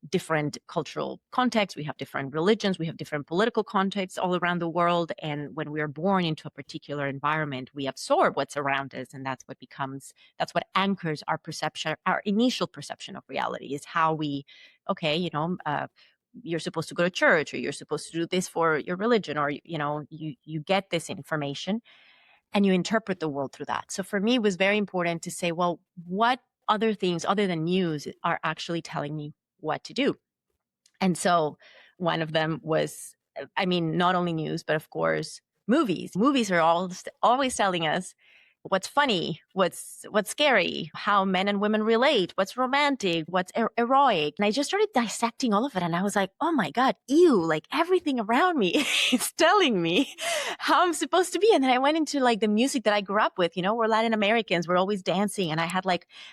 different cultural contexts, we have different religions, we have different political contexts all around the world. And when we are born into a particular environment, we absorb what's around us. And that's what anchors our perception, our initial perception of reality is how we, okay, you're supposed to go to church, or you're supposed to do this for your religion, or you get this information and you interpret the world through that. So for me, it was very important to say, well, what other things other than news are actually telling me what to do? And so one of them was, I mean, not only news, but of course, movies. Movies are always telling us what's funny, what's scary, how men and women relate, what's romantic, what's heroic. And I just started dissecting all of it. And I was like, oh my God, ew, like everything around me is telling me how I'm supposed to be. And then I went into like the music that I grew up with. We're Latin Americans, we're always dancing. And I had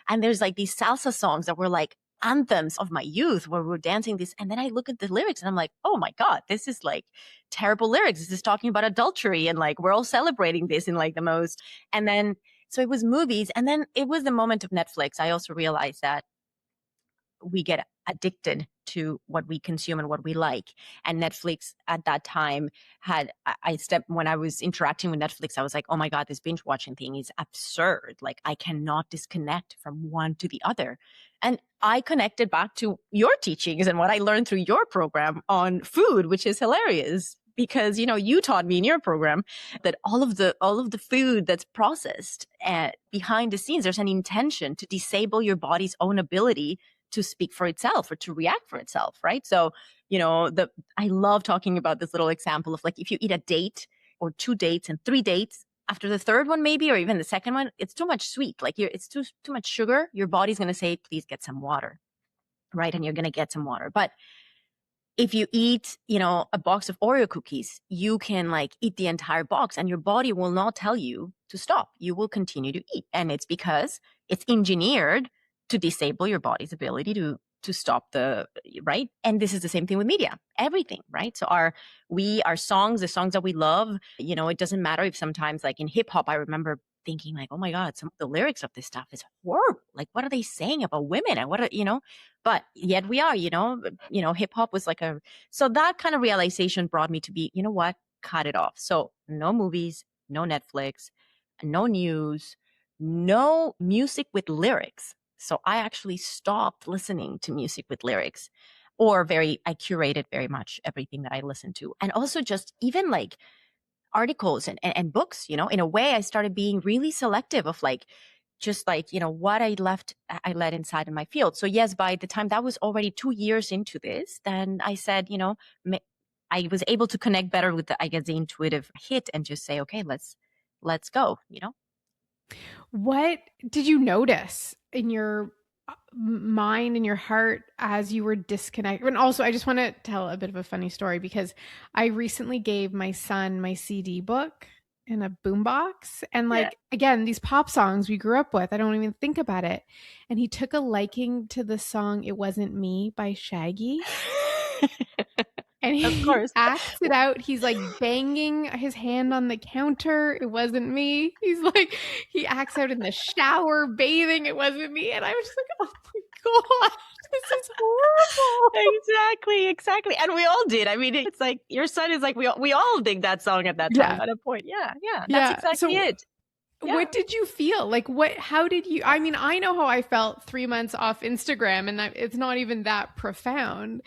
and there's like these salsa songs that were like anthems of my youth where we're dancing this. And then I look at the lyrics and I'm like, oh my God, this is like terrible lyrics. This is talking about adultery. And like, we're all celebrating this in like the most. And then, so it was movies. And then it was the moment of Netflix. I also realized that we get addicted to what we consume and what we like. And Netflix at that time when I was interacting with Netflix, I was like, oh my God, this binge watching thing is absurd. Like I cannot disconnect from one to the other. And I connected back to your teachings and what I learned through your program on food, which is hilarious because, you taught me in your program that all of the food that's processed behind the scenes, there's an intention to disable your body's own ability to speak for itself or to react for itself, right? So, I love talking about this little example of like, if you eat a date or 2 dates and 3 dates, after the third one, maybe, or even the second one, it's too much sweet. Like it's too much sugar. Your body's going to say, please get some water, right? And you're going to get some water. But if you eat, a box of Oreo cookies, you can like eat the entire box and your body will not tell you to stop. You will continue to eat. And it's because it's engineered to disable your body's ability to stop right. And this is the same thing with media, everything, right? So our songs, the songs that we love, it doesn't matter if sometimes like in hip hop, I remember thinking like, oh my God, some of the lyrics of this stuff is horrible. Like, what are they saying about women? And but yet we are, hip hop was like so that kind of realization brought me to be, you know what, cut it off. So no movies, no Netflix, no news, no music with lyrics. So I actually stopped listening to music with lyrics I curated very much everything that I listened to. And also just even like articles and books, in a way I started being really selective of like, just like, what I let inside in my field. So yes, by the time that was already 2 years into this, then I said, I was able to connect better with I guess the intuitive hit and just say, okay, let's go, What did you notice in your mind and your heart as you were disconnected? And also, I just want to tell a bit of a funny story because I recently gave my son my CD book in a boombox. And Yeah. like, again, these pop songs we grew up with, I don't even think about it. And he took a liking to the song It Wasn't Me by Shaggy. And Of he course. acts it out. He's like banging his hand on the counter. It wasn't me. He's like, he acts out in the shower, bathing. It wasn't me. And I was just like, oh my God, this is horrible. Exactly. And we all did. I mean, it's like your son is like, we all dig that song at that time at a point. Yeah. That's exactly it. Yeah. What did you feel? Like how did you, I mean, I know how I felt 3 months off Instagram and it's not even that profound.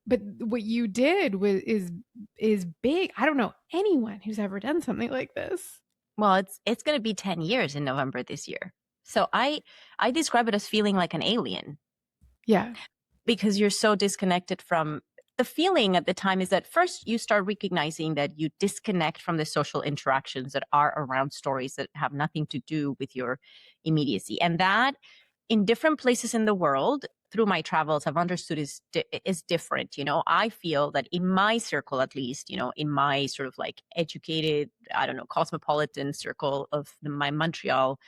But what you did is big. I don't know anyone who's ever done something like this. Well, it's going to be 10 years in November this year. So I describe it as feeling like an alien. Yeah. Because you're so disconnected from the feeling at the time is that first you start recognizing that you disconnect from the social interactions that are around stories that have nothing to do with your immediacy. And that in different places in the world, through my travels, I've understood is different. I feel that in my circle, at least, in my sort of like educated, I don't know, cosmopolitan circle of my Montreal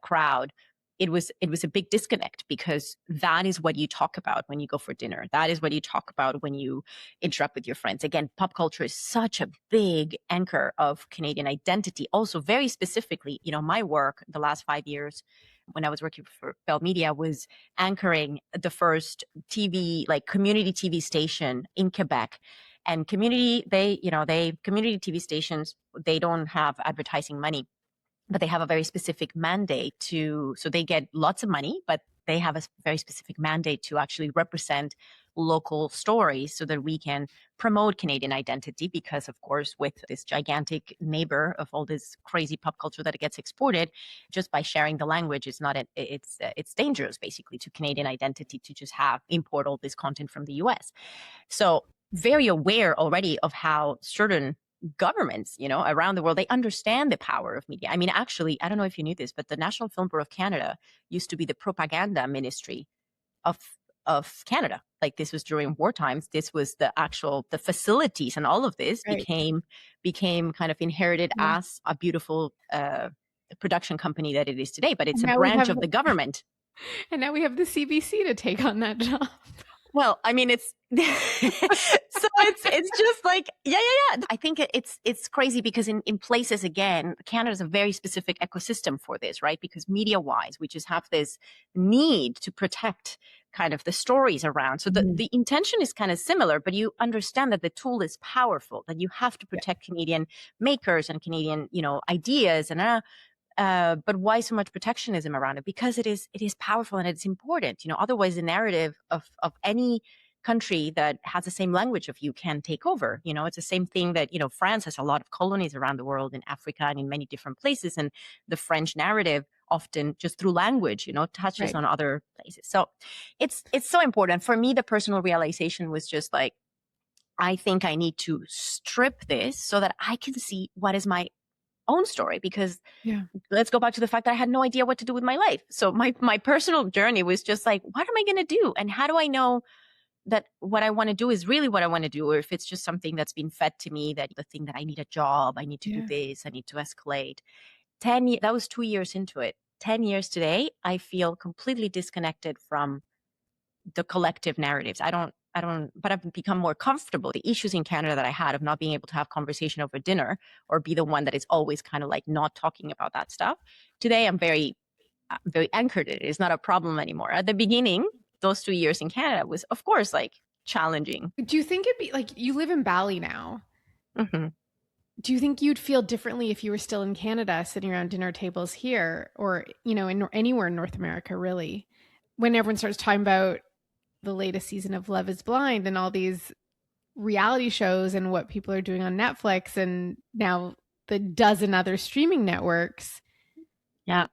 crowd, it was a big disconnect, because that is what you talk about when you go for dinner. That is what you talk about when you interact with your friends. Again, pop culture is such a big anchor of Canadian identity. Also, very specifically, my work the last 5 years when I was working for Bell Media was anchoring the first TV, like community TV station in Quebec. And community TV stations, they don't have advertising money, but they have a very specific mandate so they get lots of money, but they have a very specific mandate to actually represent local stories so that we can promote Canadian identity. Because, of course, with this gigantic neighbor of all this crazy pop culture that it gets exported, just by sharing the language, it's dangerous basically to Canadian identity to just import all this content from the US. So very aware already of how certain governments, around the world, they understand the power of media. I mean, actually, I don't know if you knew this, but the National Film Bureau of Canada used to be the propaganda ministry of Canada. Like, this was during war times. This was the facilities, and all of this Right. became kind of inherited Yeah. as a beautiful production company that it is today. But it's And a now we branch have of the government. and now we have the CBC to take on that job. Well, I mean, it's so it's just like, yeah. I think it's crazy because in places, again, Canada's a very specific ecosystem for this, right? Because media wise, we just have this need to protect kind of the stories around. So Mhm. the intention is kind of similar, but you understand that the tool is powerful, that you have to Yeah. protect Canadian makers and Canadian, ideas. But why so much protectionism around it? Because it is powerful and it's important. Otherwise the narrative of any country that has the same language of you can take over. It's the same thing that, France has a lot of colonies around the world, in Africa and in many different places. And the French narrative often just through language, touches Right. on other places. So it's so important. For me, the personal realization was just like, I think I need to strip this so that I can see what is my own story. Because Yeah. let's go back to the fact that I had no idea what to do with my life. So my personal journey was just like, what am I going to do? And how do I know that what I want to do is really what I want to do? Or if it's just something that's been fed to me, that the thing that I need a job, I need to do Yeah. this, I need to escalate. 10 years, that was 2 years into it. 10 years today, I feel completely disconnected from the collective narratives. But I've become more comfortable. The issues in Canada that I had of not being able to have conversation over dinner or be the one that is always kind of like not talking about that stuff. Today, I'm very, very anchored in it. It's not a problem anymore. At the beginning, those 2 years in Canada was, of course, like challenging. Do you think it'd be like, you live in Bali now? Hmm. Do you think you'd feel differently if you were still in Canada sitting around dinner tables here, or, anywhere in North America, really? When everyone starts talking about the latest season of Love is Blind and all these reality shows and what people are doing on Netflix and now the dozen other streaming networks. Yeah.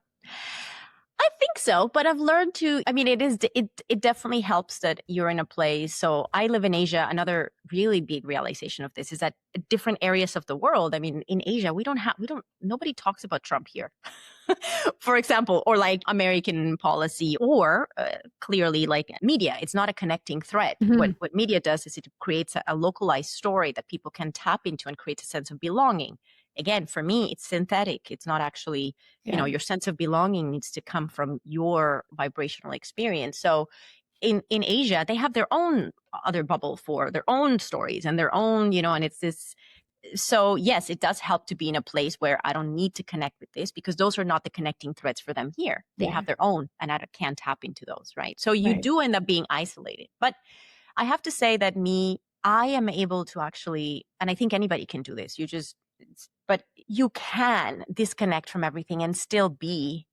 I think so, but I've learned I mean, it definitely helps that you're in a place. So I live in Asia. Another really big realization of this is that different areas of the world, I mean, in Asia, nobody talks about Trump here, for example, or like American policy, or clearly like media. It's not a connecting thread. Mhm. What media does is it creates a localized story that people can tap into and creates a sense of belonging. Again, for me, it's synthetic. It's not actually, Yeah. your sense of belonging needs to come from your vibrational experience. So in Asia, they have their own other bubble for their own stories and their own, and it's this. So yes, it does help to be in a place where I don't need to connect with this, because those are not the connecting threads for them here. They Yeah. have their own, and I can't tap into those, right? So you Right. do end up being isolated. But I have to say that I am able to actually, and I think anybody can do this. But you can disconnect from everything and still be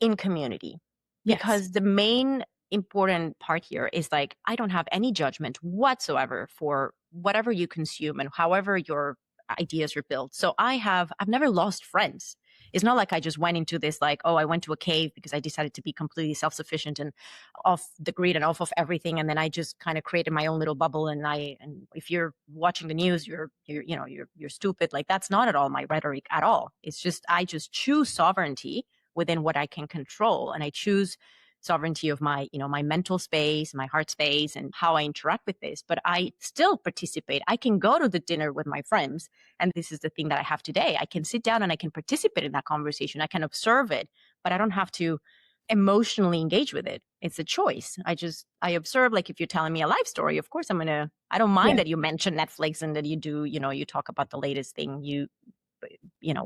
in community, Yes. because the main important part here is like, I don't have any judgment whatsoever for whatever you consume and however your ideas are built. So I've never lost friends. It's not like I just went into this like, oh, I went to a cave because I decided to be completely self-sufficient and off the grid and off of everything, and then I just kind of created my own little bubble. And if you're watching the news, you're stupid. Like, that's not at all my rhetoric at all. It's just, I just choose sovereignty within what I can control, and I choose sovereignty of my mental space, my heart space, and how I interact with this. But I still participate. I can go to the dinner with my friends, and this is the thing that I have today. I can sit down and I can participate in that conversation. I can observe it, but I don't have to emotionally engage with it. It's a choice. I observe, like, if you're telling me a life story, of course I don't mind Yeah. that you mention Netflix and that you do, you talk about the latest thing,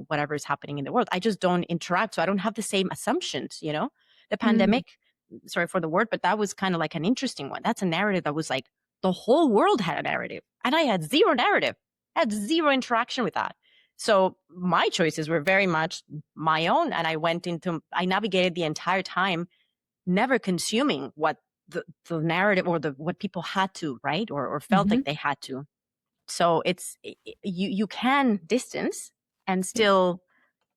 whatever is happening in the world. I just don't interact. So I don't have the same assumptions, The Mm. pandemic, sorry for the word, but that was kind of like an interesting one. That's a narrative that was like the whole world had a narrative and I had zero narrative. I had zero interaction with that. So my choices were very much my own. And I navigated the entire time, never consuming what the narrative or what people had to, right? Or felt Hmm. like they had to. So you can distance and Yeah. still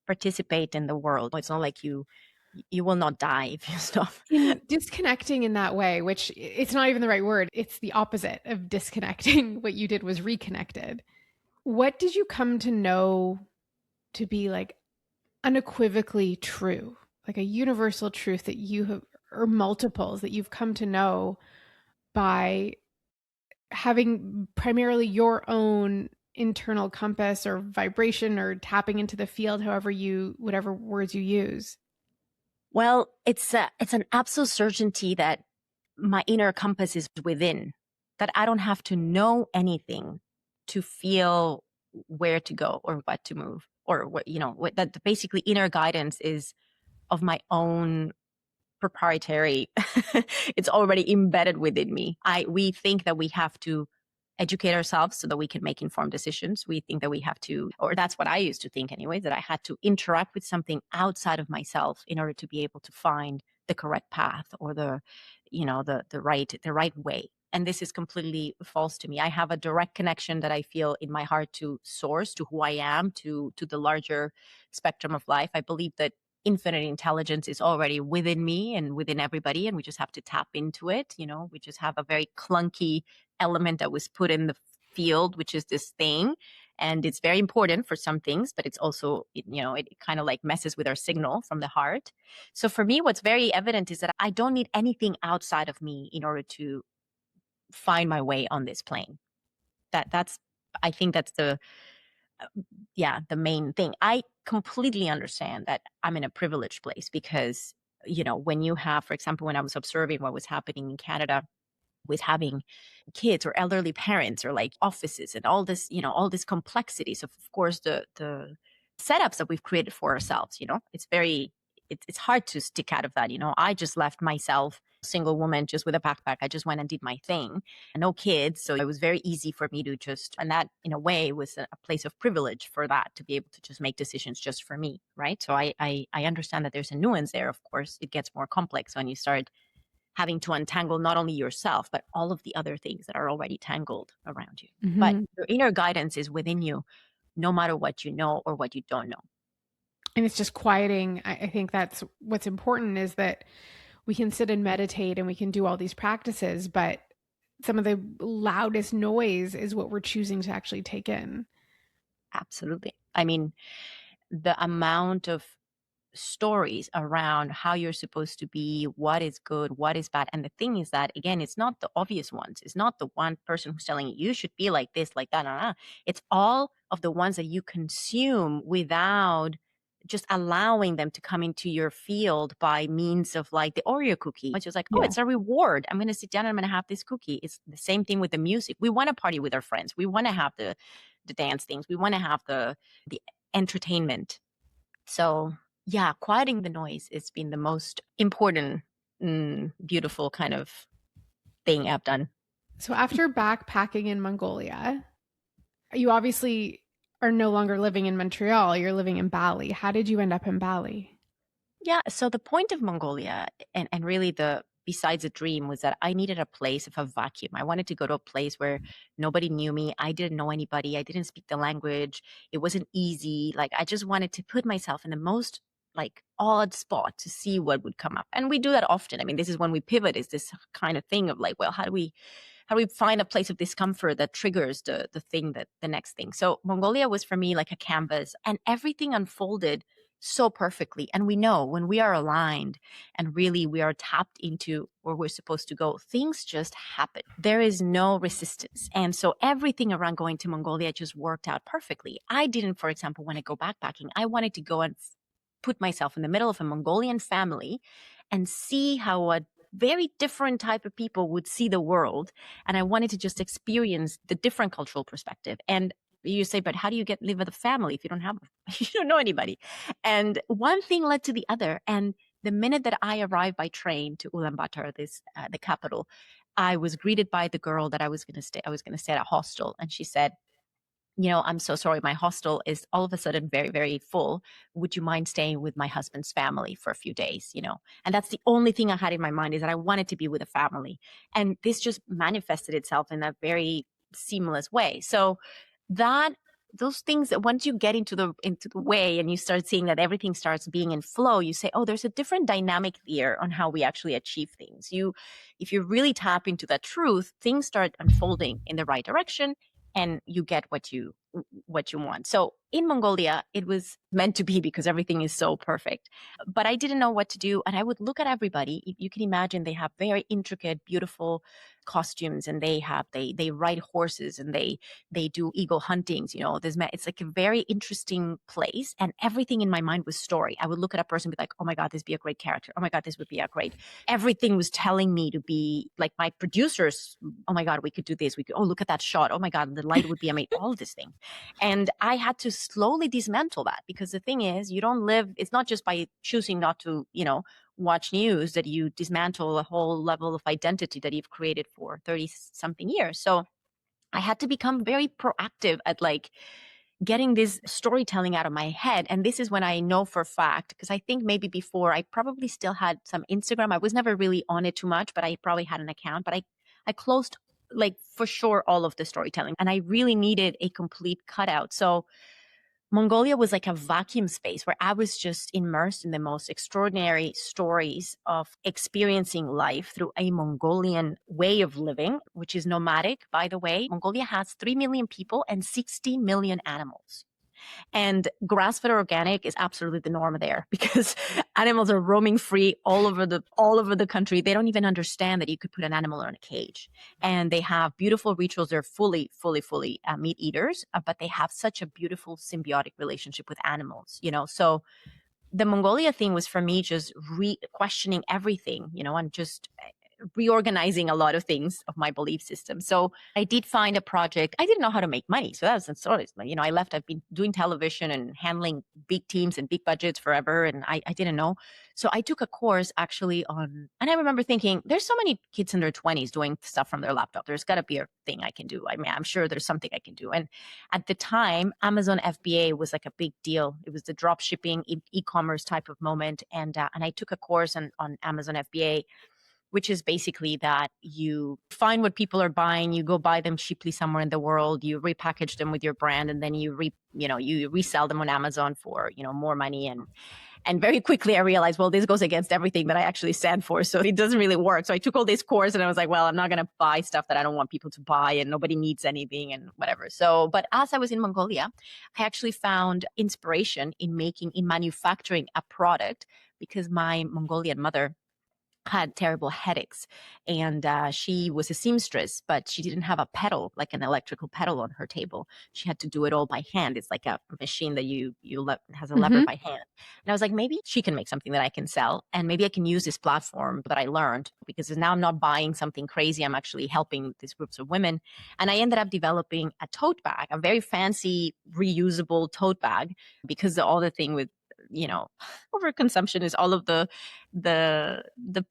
participate in the world. It's not like you will not die if you stop. In disconnecting in that way, which it's not even the right word, it's the opposite of disconnecting. What you did was reconnected. What did you come to know to be like unequivocally true, like a universal truth that you have, or multiples that you've come to know by having primarily your own internal compass or vibration or tapping into the field, whatever words you use? Well, it's an absolute certainty that my inner compass is within, that I don't have to know anything to feel where to go or what to move, or that basically inner guidance is of my own proprietary. It's already embedded within me. We think that we have to educate ourselves so that we can make informed decisions. We think that we have to, or that's what I used to think anyway, that I had to interact with something outside of myself in order to be able to find the correct path or the right way. And this is completely false to me. I have a direct connection that I feel in my heart to source, to who I am, to the larger spectrum of life. I believe that infinite intelligence is already within me and within everybody, and we just have to tap into it. We just have a very clunky element that was put in the field, which is this thing. And it's very important for some things, but it's also, it kind of like messes with our signal from the heart. So for me, what's very evident is that I don't need anything outside of me in order to find my way on this plane. I think that's the main thing. I completely understand that I'm in a privileged place because, when you have, for example, when I was observing what was happening in Canada with having kids or elderly parents or like offices and all this, all these complexities of course, the setups that we've created for ourselves, it's hard to stick out of that. I just left myself, single woman, just with a backpack. I just went and did my thing, no kids. So it was very easy for me to and that in a way was a place of privilege for that, to be able to just make decisions just for me. Right. So I understand that there's a nuance there. Of course, it gets more complex when you start having to untangle not only yourself, but all of the other things that are already tangled around you. But Hmm. your inner guidance is within you, no matter what you know or what you don't know. And it's just quieting. I think that's what's important, is that we can sit and meditate and we can do all these practices, but some of the loudest noise is what we're choosing to actually take in. Absolutely. I mean, the amount of stories around how you're supposed to be, what is good, what is bad. And the thing is that, again, it's not the obvious ones. It's not the one person who's telling you, you should be like this, like that. Nah, nah. It's all of the ones that you consume without just allowing them to come into your field by means of like the Oreo cookie. It's just like, oh, Yeah. it's a reward. I'm going to sit down and I'm going to have this cookie. It's the same thing with the music. We want to party with our friends. We want to have the dance things. We want to have the entertainment. So yeah, quieting the noise has been the most important, beautiful kind of thing I've done. So after backpacking in Mongolia, you obviously are no longer living in Montreal, you're living in Bali. How did you end up in Bali? Yeah. So the point of Mongolia and really besides a dream was that I needed a place of a vacuum. I wanted to go to a place where nobody knew me. I didn't know anybody. I didn't speak the language. It wasn't easy. Like I just wanted to put myself in the most like odd spot to see what would come up. And we do that often. I mean, this is when we pivot, is this kind of thing of like, well, how do we find a place of discomfort that triggers the next thing? So Mongolia was for me like a canvas, and everything unfolded so perfectly. And we know when we are aligned and really we are tapped into where we're supposed to go, things just happen. There is no resistance. And so everything around going to Mongolia just worked out perfectly. I didn't, for example, want to go backpacking. I wanted to go and put myself in the middle of a Mongolian family and see how a very different type of people would see the world. And I wanted to just experience the different cultural perspective. And you say, but how do you live with a family if you don't have, you don't know anybody? And one thing led to the other. And the minute that I arrived by train to Ulaanbaatar, the capital, I was greeted by the girl that I was going to stay. I was going to stay at a hostel, and she said, I'm so sorry. My hostel is all of a sudden very, very full. Would you mind staying with my husband's family for a few days? And that's the only thing I had in my mind, is that I wanted to be with a family. And this just manifested itself in a very seamless way. So that those things that once you get into the way and you start seeing that everything starts being in flow, you say, oh, there's a different dynamic here on how we actually achieve things. If you really tap into that truth, things start unfolding in the right direction, and you get what you want. So in Mongolia, it was meant to be because everything is so perfect. But I didn't know what to do. And I would look at everybody. You can imagine they have very intricate, beautiful costumes, and they ride horses, and they do eagle huntings. It's like a very interesting place. And everything in my mind was story. I would look at a person and be like, oh my God, this would be a great character. Oh my God, this would be a great. Everything was telling me to be like my producers. Oh my God, we could do this. Oh, look at that shot. Oh my God, the light would be amazing. All of this thing. And I had to slowly dismantle that, because the thing is, you don't live, it's not just by choosing not to, watch news that you dismantle a whole level of identity that you've created for 30 something years. So I had to become very proactive at like getting this storytelling out of my head. And this is when I know for a fact, because I think maybe before I probably still had some Instagram. I was never really on it too much, but I probably had an account, but I closed like for sure all of the storytelling, and I really needed a complete cutout. So Mongolia was like a vacuum space where I was just immersed in the most extraordinary stories of experiencing life through a Mongolian way of living, which is nomadic, by the way. Mongolia has 3 million people and 60 million animals. And grass-fed organic is absolutely the norm there, because animals are roaming free all over the country. They don't even understand that you could put an animal in a cage. And they have beautiful rituals. They're fully meat eaters, but they have such a beautiful symbiotic relationship with animals. So the Mongolia thing was for me just questioning everything, and just reorganizing a lot of things of my belief system. So I did find a project. I didn't know how to make money. So that was sort of, I left. I've been doing television and handling big teams and big budgets forever. And I didn't know. So I took a course actually and I remember thinking, there's so many kids in their 20s doing stuff from their laptop. There's got to be a thing I can do. I mean, I'm sure there's something I can do. And at the time, Amazon FBA was like a big deal. It was the drop shipping e-commerce type of moment. And I took a course on Amazon FBA, which is basically that you find what people are buying, you go buy them cheaply somewhere in the world, you repackage them with your brand, and then you resell them on Amazon for, more money. And very quickly I realized, well, this goes against everything that I actually stand for. So it doesn't really work. So I took all this course and I was like, well, I'm not going to buy stuff that I don't want people to buy, and nobody needs anything and whatever. So, but as I was in Mongolia, I actually found inspiration in manufacturing a product, because my Mongolian mother had terrible headaches, and she was a seamstress, but she didn't have a pedal, like an electrical pedal on her table. She had to do it all by hand. It's like a machine that has a lever Mm-hmm. by hand. And I was like, maybe she can make something that I can sell, and maybe I can use this platform that I learned, because now I'm not buying something crazy. I'm actually helping these groups of women. And I ended up developing a tote bag, a very fancy reusable tote bag, because all the thing with overconsumption is all of the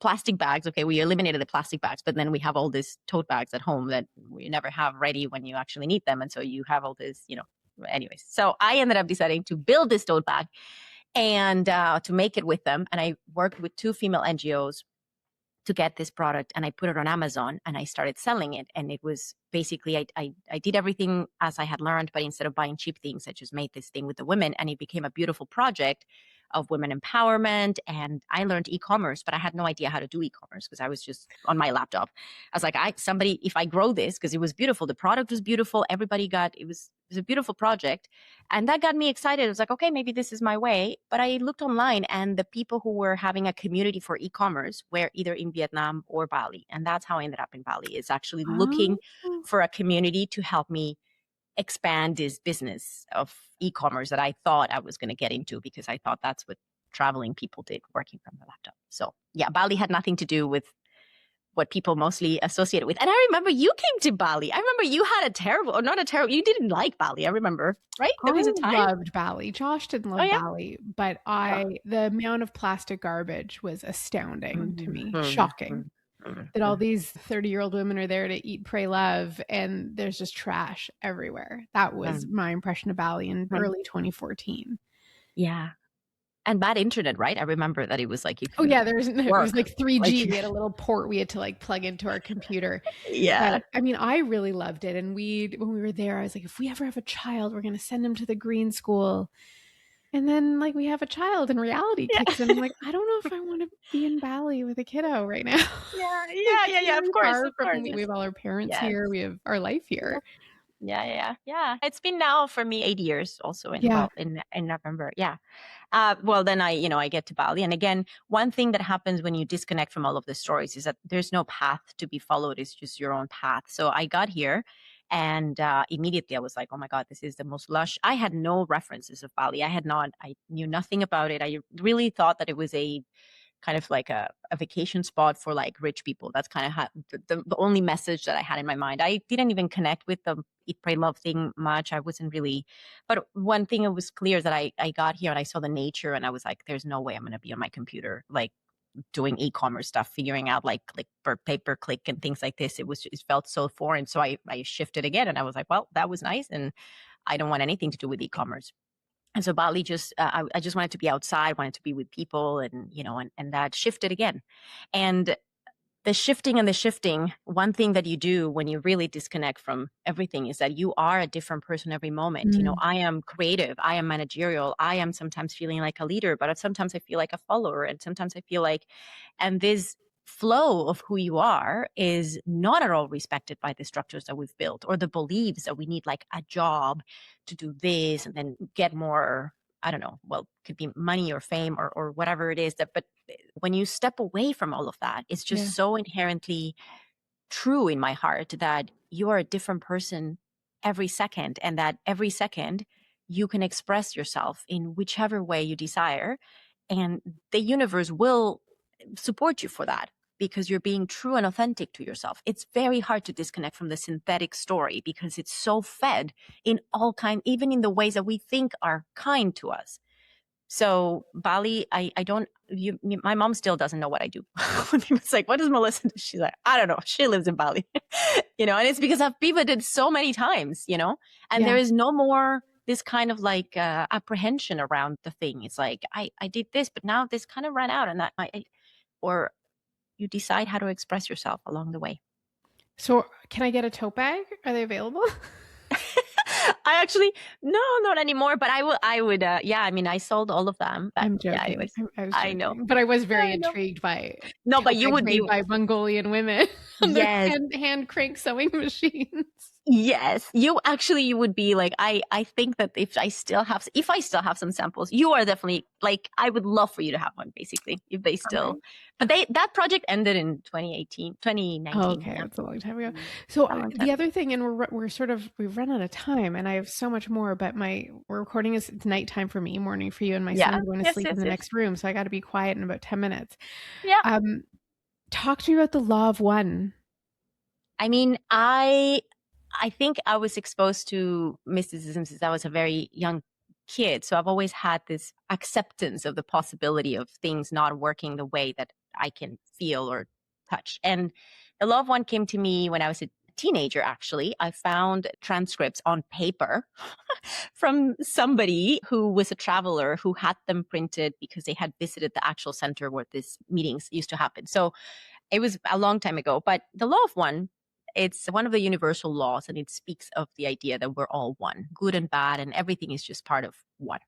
plastic bags. Okay, we eliminated the plastic bags, but then we have all these tote bags at home that we never have ready when you actually need them, and so you have all this, anyways. So I ended up deciding to build this tote bag and to make it with them, and I worked with 2 female NGOs to get this product, and I put it on Amazon and I started selling it. And it was basically, I did everything as I had learned, but instead of buying cheap things, I just made this thing with the women, and it became a beautiful project of women empowerment. And I learned e-commerce, but I had no idea how to do e-commerce because I was just on my laptop. I was like, if I grow this, because it was beautiful, the product was beautiful, it was a beautiful project. And that got me excited. I was like, okay, maybe this is my way. But I looked online, and the people who were having a community for e-commerce were either in Vietnam or Bali. And that's how I ended up in Bali, is actually looking Oh. for a community to help me expand this business of e-commerce that I thought I was going to get into, because I thought that's what traveling people did working from the laptop. So yeah, Bali had nothing to do with what people mostly associate it with. And I remember you came to Bali. I remember you had a terrible, or not a terrible, you didn't like Bali. I remember, right? There I was a time. loved Bali. Josh didn't Oh love yeah. Bali, but the amount of plastic garbage was astounding to me, Mhm, shocking. mhm, mhm, That all mhm, these 30-year-old women are there to eat, pray, love, and there's just trash everywhere. That was mhm, my impression of Bali in mhm. early 2014. Yeah. And bad internet, right? I remember that it was like you Oh couldn't yeah, it was work. like Like 3G. We had a little port we had to like plug into our computer. yeah. But I mean, I really loved it. And when we were there, I was like, if we ever have a child, we're going to send him to the green school. And then like we have a child and reality kicks in. Yeah. I'm like, I don't know if I want to be in Bali with a kiddo right now. Yeah, Like yeah, it's yeah, yeah. very Of course, far of from course. we have all our parents Yes. here. We have our life Yeah. here. Yeah, yeah, yeah. Yeah. It's been now for me 8 years also Yeah. in November. Yeah. Well, then I get to Bali. And again, one thing that happens when you disconnect from all of the stories is that there's no path to be followed. It's just your own path. So I got here and immediately I was like, oh my God, this is the most lush. I had no references of Bali. I knew nothing about it. I really thought that it was a kind of like a vacation spot for like rich people. That's kind of the only message that I had in my mind. I didn't even connect with the eat, pray, love thing much. I wasn't really, but one thing it was clear that I got here and I saw the nature and I was like, there's no way I'm going to be on my computer, like doing e-commerce stuff, figuring out like click per pay per click and things like this. It felt so foreign. So I shifted again and I was like, well, that was nice. And I don't want anything to do with e-commerce. And so Bali I just wanted to be outside, wanted to be with people, and and that shifted again. And the shifting, one thing that you do when you really disconnect from everything is that you are a different person every moment. Mm, I am creative, I am managerial, I am sometimes feeling like a leader, but sometimes I feel like a follower, and sometimes I feel like, and this flow of who you are is not at all respected by the structures that we've built or the beliefs that we need like a job to do this and then get more, I don't know, well, could be money or fame or whatever it is that, but when you step away from all of that, it's yeah. just so inherently true in my heart that you are a different person every second, and that every second you can express yourself in whichever way you desire. And the universe will support you for that because you're being true and authentic to yourself. It's very hard to disconnect from the synthetic story because it's so fed in all kind, even in the ways that we think are kind to us. So Bali, I don't. My mom still doesn't know what I do. It's like, what does Melissa do? She's like, I don't know. She lives in Bali, and it's because I've pivoted so many times, and Yeah. there is no more this kind of like apprehension around the thing. It's like I did this, but now this kind of ran out, and or you decide how to express yourself along the way. So can I get a tote bag? Are they available? I actually no, not anymore. But I would. Yeah, I mean, I sold all of them. But I'm yeah, joking. anyways, I was I know. joking. But I was very I know. intrigued by No, but tote you bags would be. made by Mongolian women on their Yes, hand crank sewing machines. yes. You would be like, I think that if I still have some samples, you are definitely like, I would love for you to have one, basically, if they still, Perfect. but that project ended in 2018, twenty Oh, nineteen. okay, Yeah. that's a long time ago. Mm, So a long time the ago. other thing, and we're sort of we've run out of time, and I have so much more. But we're recording this. It's nighttime for me, morning for you, and my Yeah. son's going to Yes, sleep in yes, the yes. next room, so I got to be quiet in about 10 minutes. Yeah. Um, talk to me about the law of one. I mean, I think I was exposed to mysticism since I was a very young kid. So I've always had this acceptance of the possibility of things not working the way that I can feel or touch. And the loved one came to me when I was a teenager, actually. I found transcripts on paper from somebody who was a traveler who had them printed because they had visited the actual center where these meetings used to happen. So it was a long time ago, but the law of one, it's one of the universal laws, and it speaks of the idea that we're all one, good and bad, and everything is just part of one.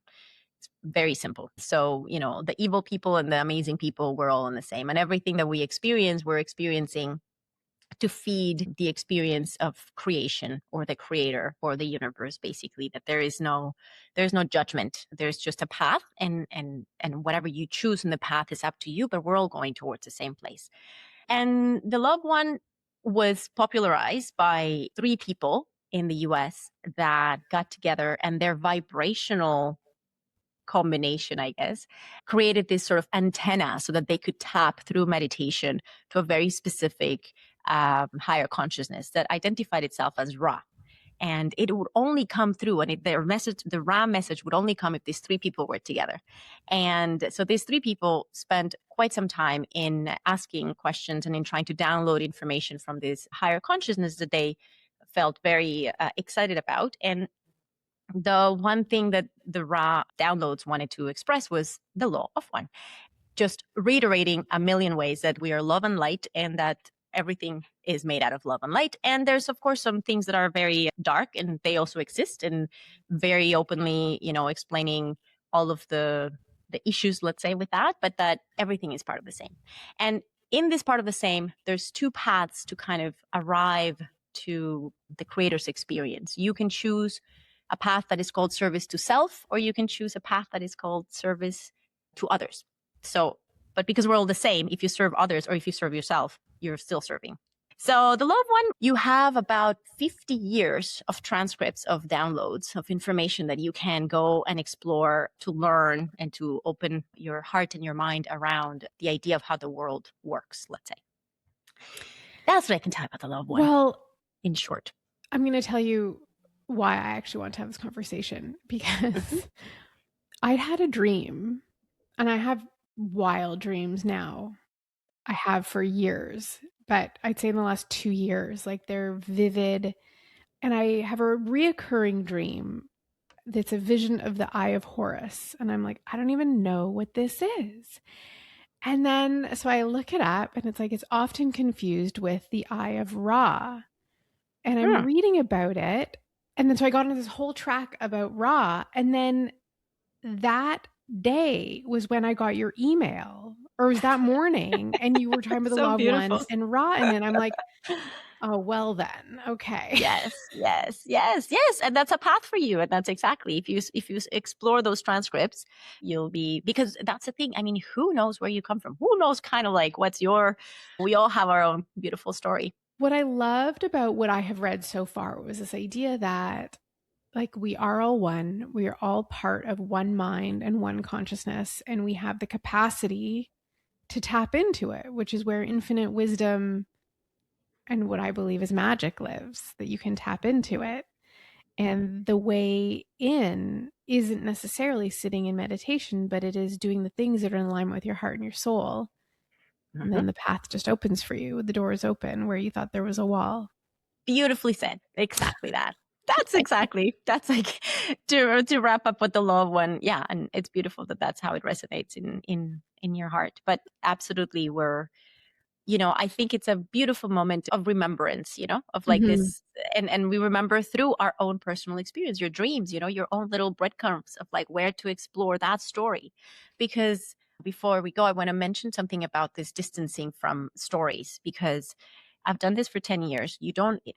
It's very simple. So, the evil people and the amazing people, we're all in the same. And everything that we experience, we're experiencing to feed the experience of creation or the creator or the universe, basically, that there's no judgment. There's just a path, and whatever you choose in the path is up to you, but we're all going towards the same place. And the loved one was popularized by three people in the US that got together, and their vibrational combination, I guess, created this sort of antenna so that they could tap through meditation to a very specific higher consciousness that identified itself as Ra. And it would only come through, and their message, the Ra message, would only come if these three people were together. And so these three people spent quite some time in asking questions and in trying to download information from this higher consciousness that they felt very excited about. And the one thing that the Ra downloads wanted to express was the law of one, just reiterating a million ways that we are love and light, and that everything is made out of love and light. And there's, of course, some things that are very dark, and they also exist, and very openly, explaining all of the issues, let's say, with that, but that everything is part of the same. And in this part of the same, there's two paths to kind of arrive to the creator's experience. You can choose a path that is called service to self, or you can choose a path that is called service to others. So, but because we're all the same, if you serve others or if you serve yourself, you're still serving. So the loved one, you have about 50 years of transcripts of downloads of information that you can go and explore to learn and to open your heart and your mind around the idea of how the world works, let's say. That's what I can tell you about the loved one. Well, in short. I'm going to tell you why I actually want to have this conversation, because I'd had a dream, and I have wild dreams now. I have for years, but I'd say in the last 2 years, like they're vivid. And I have a reoccurring dream that's a vision of the Eye of Horus. And I'm like, I don't even know what this is. And then, so I look it up, and it's like, it's often confused with the Eye of Ra. And I'm reading about it. And then, so I got into this whole track about Ra. And then that day was when I got your email, or it was that morning, and you were talking about the So loved beautiful. one and Ra. And then I'm like, oh, well then, okay. Yes. And that's a path for you. And that's exactly, if you explore those transcripts, you'll be, because that's the thing. I mean, who knows where you come from? Who knows kind of like we all have our own beautiful story. What I loved about what I have read so far was this idea that, like, we are all one. We are all part of one mind and one consciousness, and we have the capacity to tap into it, which is where infinite wisdom and what I believe is magic lives, that you can tap into it. And the way in isn't necessarily sitting in meditation, but it is doing the things that are in alignment with your heart and your soul. And then the path just opens for you. The door is open where you thought there was a wall. Beautifully said. Exactly that. That's like to wrap up with the loved one. Yeah. And it's beautiful that that's how it resonates in your heart. But absolutely, I think it's a beautiful moment of remembrance, of like this, and we remember through our own personal experience, your dreams, your own little breadcrumbs of like where to explore that story. Because before we go, I want to mention something about this distancing from stories, because I've done this for 10 years.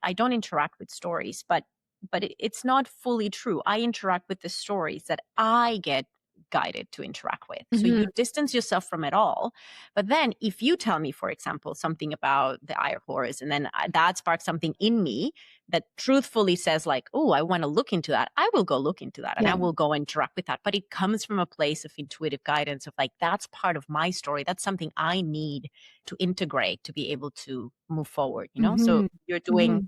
I don't interact with stories, but it's not fully true. I interact with the stories that I get guided to interact with. So you distance yourself from it all. But then if you tell me, for example, something about the Eye of Horus, and then that sparks something in me that truthfully says like, oh, I want to look into that, I will go look into that, and I will go interact with that. But it comes from a place of intuitive guidance of like, that's part of my story. That's something I need to integrate to be able to move forward, So you're doing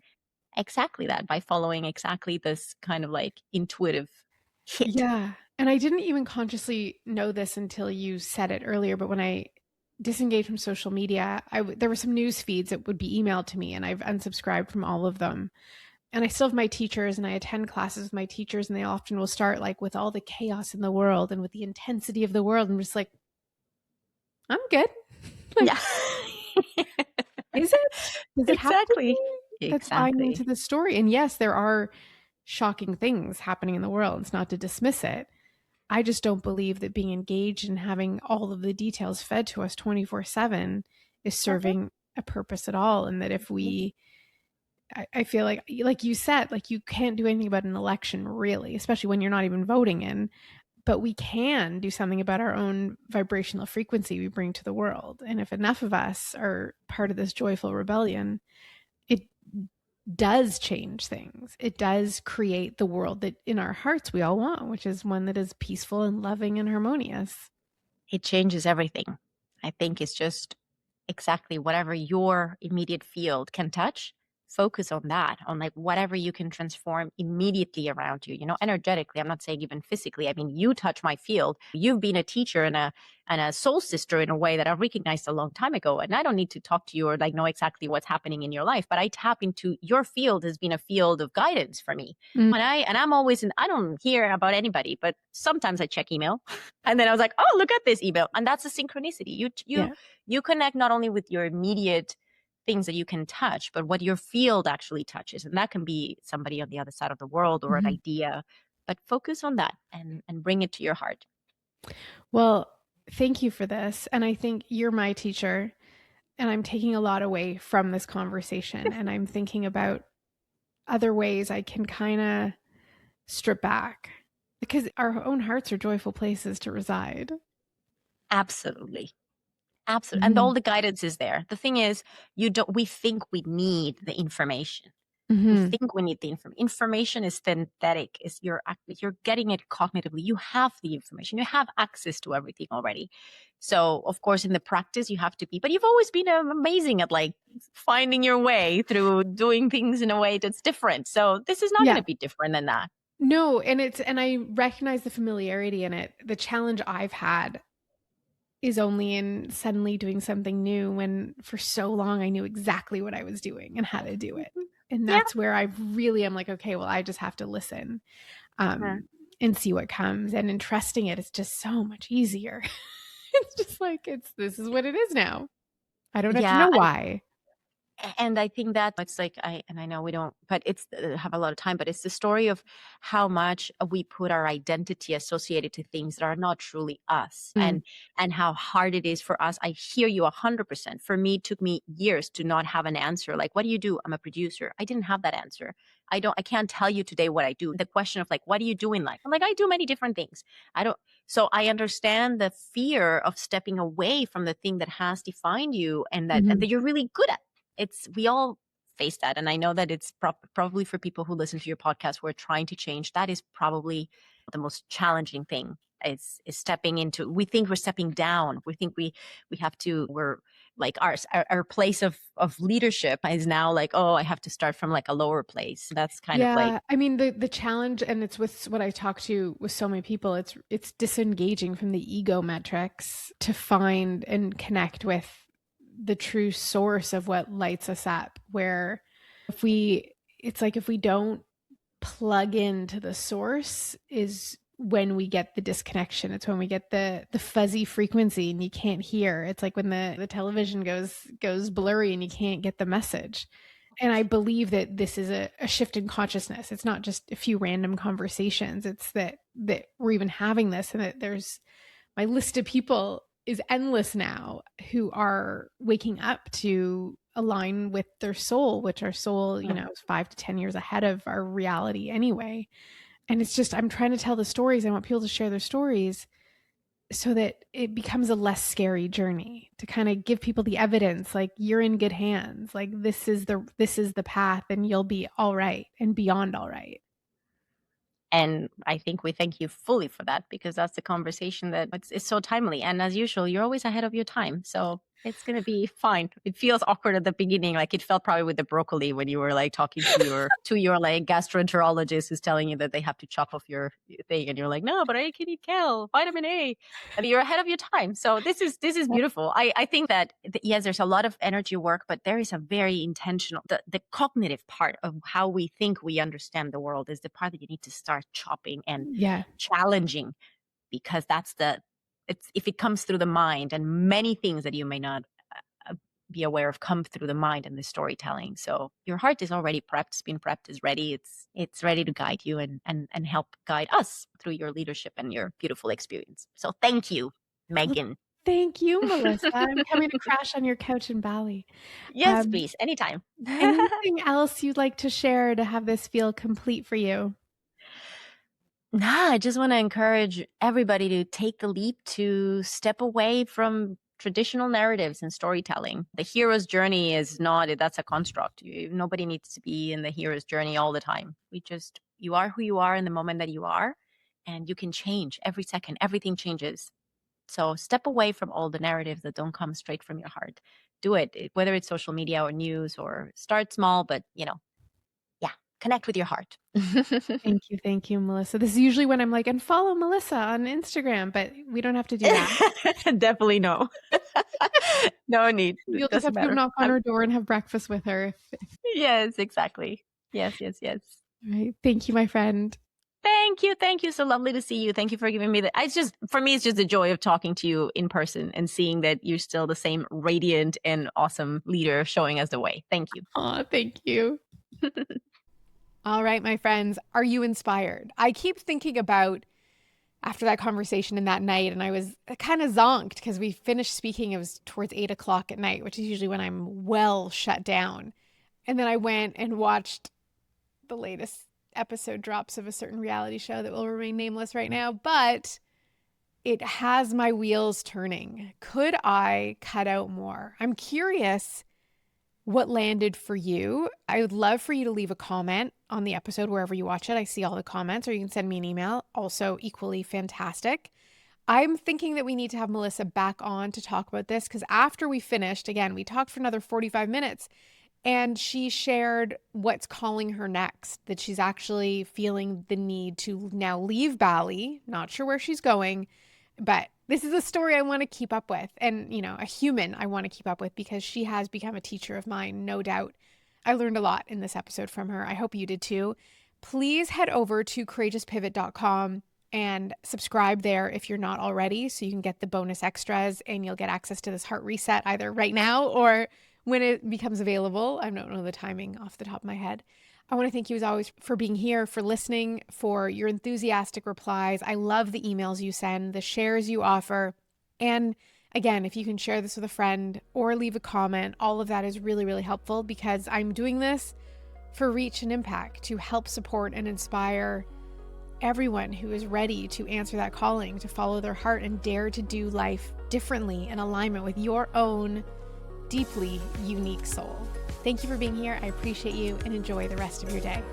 exactly that by following exactly this kind of like intuitive hit. Yeah. And I didn't even consciously know this until you said it earlier, but when I disengaged from social media, there were some news feeds that would be emailed to me, and I've unsubscribed from all of them. And I still have my teachers, and I attend classes with my teachers, and they often will start like with all the chaos in the world and with the intensity of the world. I'm just like, I'm good. Like, yeah. Is it? Does it have to be? That's buying into the story. And yes, there are shocking things happening in the world. It's not to dismiss it. I just don't believe that being engaged and having all of the details fed to us 24/7 is serving a purpose at all. And that if I feel like you said, like you can't do anything about an election really, especially when you're not even voting in, but we can do something about our own vibrational frequency we bring to the world. And if enough of us are part of this joyful rebellion, it does change things. It does create the world that in our hearts we all want, which is one that is peaceful and loving and harmonious. It changes everything. I think it's just exactly whatever your immediate field can touch, focus on that, on like whatever you can transform immediately around you, energetically. I'm not saying even physically. I mean, you touch my field. You've been a teacher and a soul sister in a way that I recognized a long time ago. And I don't need to talk to you or like know exactly what's happening in your life, but I tap into your field has been a field of guidance for me. Mm. I'm always I don't hear about anybody, but sometimes I check email and then I was like, oh, look at this email. And that's a synchronicity. Yeah. You connect not only with your immediate things that you can touch, but what your field actually touches. And that can be somebody on the other side of the world or an Mhm. idea, but focus on that and bring it to your heart. Well, thank you for this. And I think you're my teacher, and I'm taking a lot away from this conversation. And I'm thinking about other ways I can kind of strip back, because our own hearts are joyful places to reside. Absolutely. Absolutely. And Mhm. all the guidance is there. The thing is, we think we need the information. We Mhm. think we need the information. Information is synthetic. You're getting it cognitively. You have the information. You have access to everything already. So of course, in the practice, you have to be. But you've always been amazing at like finding your way through doing things in a way that's different. So this is not going Yeah. to be different than that. No, and I recognize the familiarity in it. The challenge I've had is only in suddenly doing something new when for so long I knew exactly what I was doing and how to do it. Mhm. And Yeah. that's where I really am like, okay, well, I just have to listen, Yeah. and see what comes. And in trusting it, it's just so much easier. It's just like, this is what it is now. I don't have to Yeah. know why. And I think that it's like I know we don't, but it's have a lot of time, but it's the story of how much we put our identity associated to things that are not truly us, Mm. and how hard it is for us. I hear you 100%. For me, it took me years to not have an answer. Like, what do you do? I'm a producer. I didn't have that answer. I can't tell you today what I do. The question of like, what do you do in life? I'm like, I do many different things. I don't. So I understand the fear of stepping away from the thing that has defined you and Mhm. that you're really good at. We all face that, and I know that it's probably for people who listen to your podcast who are trying to change, that is probably the most challenging thing, is stepping into, we think we're stepping down, we think we have to, we're like our place of leadership is now like, oh, I have to start from like a lower place. That's kind of like, Yeah, I mean the challenge, and it's with what I talk to with so many people, it's disengaging from the ego metrics to find and connect with the true source of what lights us up. Where if we it's like if we don't plug into the source is when we get the disconnection. It's when we get the fuzzy frequency and you can't hear. It's like when the television goes blurry and you can't get the message. And I believe that this is a shift in consciousness. It's not just a few random conversations. It's that we're even having this, and that there's my list of people is endless now who are waking up to align with their soul, which our soul, is 5 to 10 years ahead of our reality anyway. And it's just, I'm trying to tell the stories. I want people to share their stories so that it becomes a less scary journey, to kind of give people the evidence, like you're in good hands. Like this is the path, and you'll be all right and beyond all right. and I think we thank you fully for that, because that's the conversation that it's so timely. And as usual, you're always ahead of your time. So it's going to be fine. It feels awkward at the beginning. Like it felt probably with the broccoli when you were like talking to your like gastroenterologist who's telling you that they have to chop off your thing. And you're like, no, but I can eat kale, vitamin A. I mean, you're ahead of your time. So this is beautiful. I think that yes, there's a lot of energy work, but there is a very intentional, the cognitive part of how we think we understand the world is the part that you need to start chopping and Yeah. challenging, because it's if it comes through the mind, and many things that you may not uh, be aware of come through the mind and the storytelling. So your heart is already prepped, it's been prepped, is ready. It's ready to guide you and help guide us through your leadership and your beautiful experience. So thank you, Well, Megan. thank you, Melissa. I'm coming to crash on your couch in Bali. Yes, Um, please, anytime. Anything else you'd like to share to have this feel complete for you? Nah, I just want to encourage everybody to take the leap to step away from traditional narratives in storytelling. The hero's journey is not, that's a construct. Nobody needs to be in the hero's journey all the time. You are who you are in the moment that you are, and you can change every second. Everything changes. So step away from all the narratives that don't come straight from your heart. Do it, whether it's social media or news, or start small, but connect with your heart. Thank you, Melissa. This is usually when I'm like, and follow Melissa on Instagram, but we don't have to do that. Definitely no. No need. You'll It just doesn't have to matter. knock on her door and have breakfast with her. Yes, exactly. Yes. All right. Thank you, my friend. Thank you. So lovely to see you. Thank you for giving me for me, it's just the joy of talking to you in person and seeing that you're still the same radiant and awesome leader showing us the way. Thank you. Oh, thank you. All right, my friends, are you inspired? I keep thinking about after that conversation and that night, and I was kind of zonked because we finished speaking. It was towards 8 o'clock at night, which is usually when I'm well shut down. And then I went and watched the latest episode drops of a certain reality show that will remain nameless right now, but it has my wheels turning. Could I cut out more? I'm curious what landed for you. I would love for you to leave a comment on the episode wherever you watch it. I see all the comments, or you can send me an email. Also equally fantastic. I'm thinking that we need to have Melissa back on to talk about this, because after we finished, again, we talked for another 45 minutes, and she shared what's calling her next, that she's actually feeling the need to now leave Bali. Not sure where she's going, but this is a story I want to keep up with, and, a human I want to keep up with, because she has become a teacher of mine, no doubt. I learned a lot in this episode from her. I hope you did too. Please head over to courageouspivot.com and subscribe there if you're not already, so you can get the bonus extras and you'll get access to this heart reset either right now or when it becomes available. I don't know the timing off the top of my head. I want to thank you as always for being here, for listening, for your enthusiastic replies. I love the emails you send, the shares you offer. And again, if you can share this with a friend or leave a comment, all of that is really, really helpful, because I'm doing this for reach and impact, to help support and inspire everyone who is ready to answer that calling, to follow their heart and dare to do life differently in alignment with your own deeply unique soul. Thank you for being here. I appreciate you, and enjoy the rest of your day.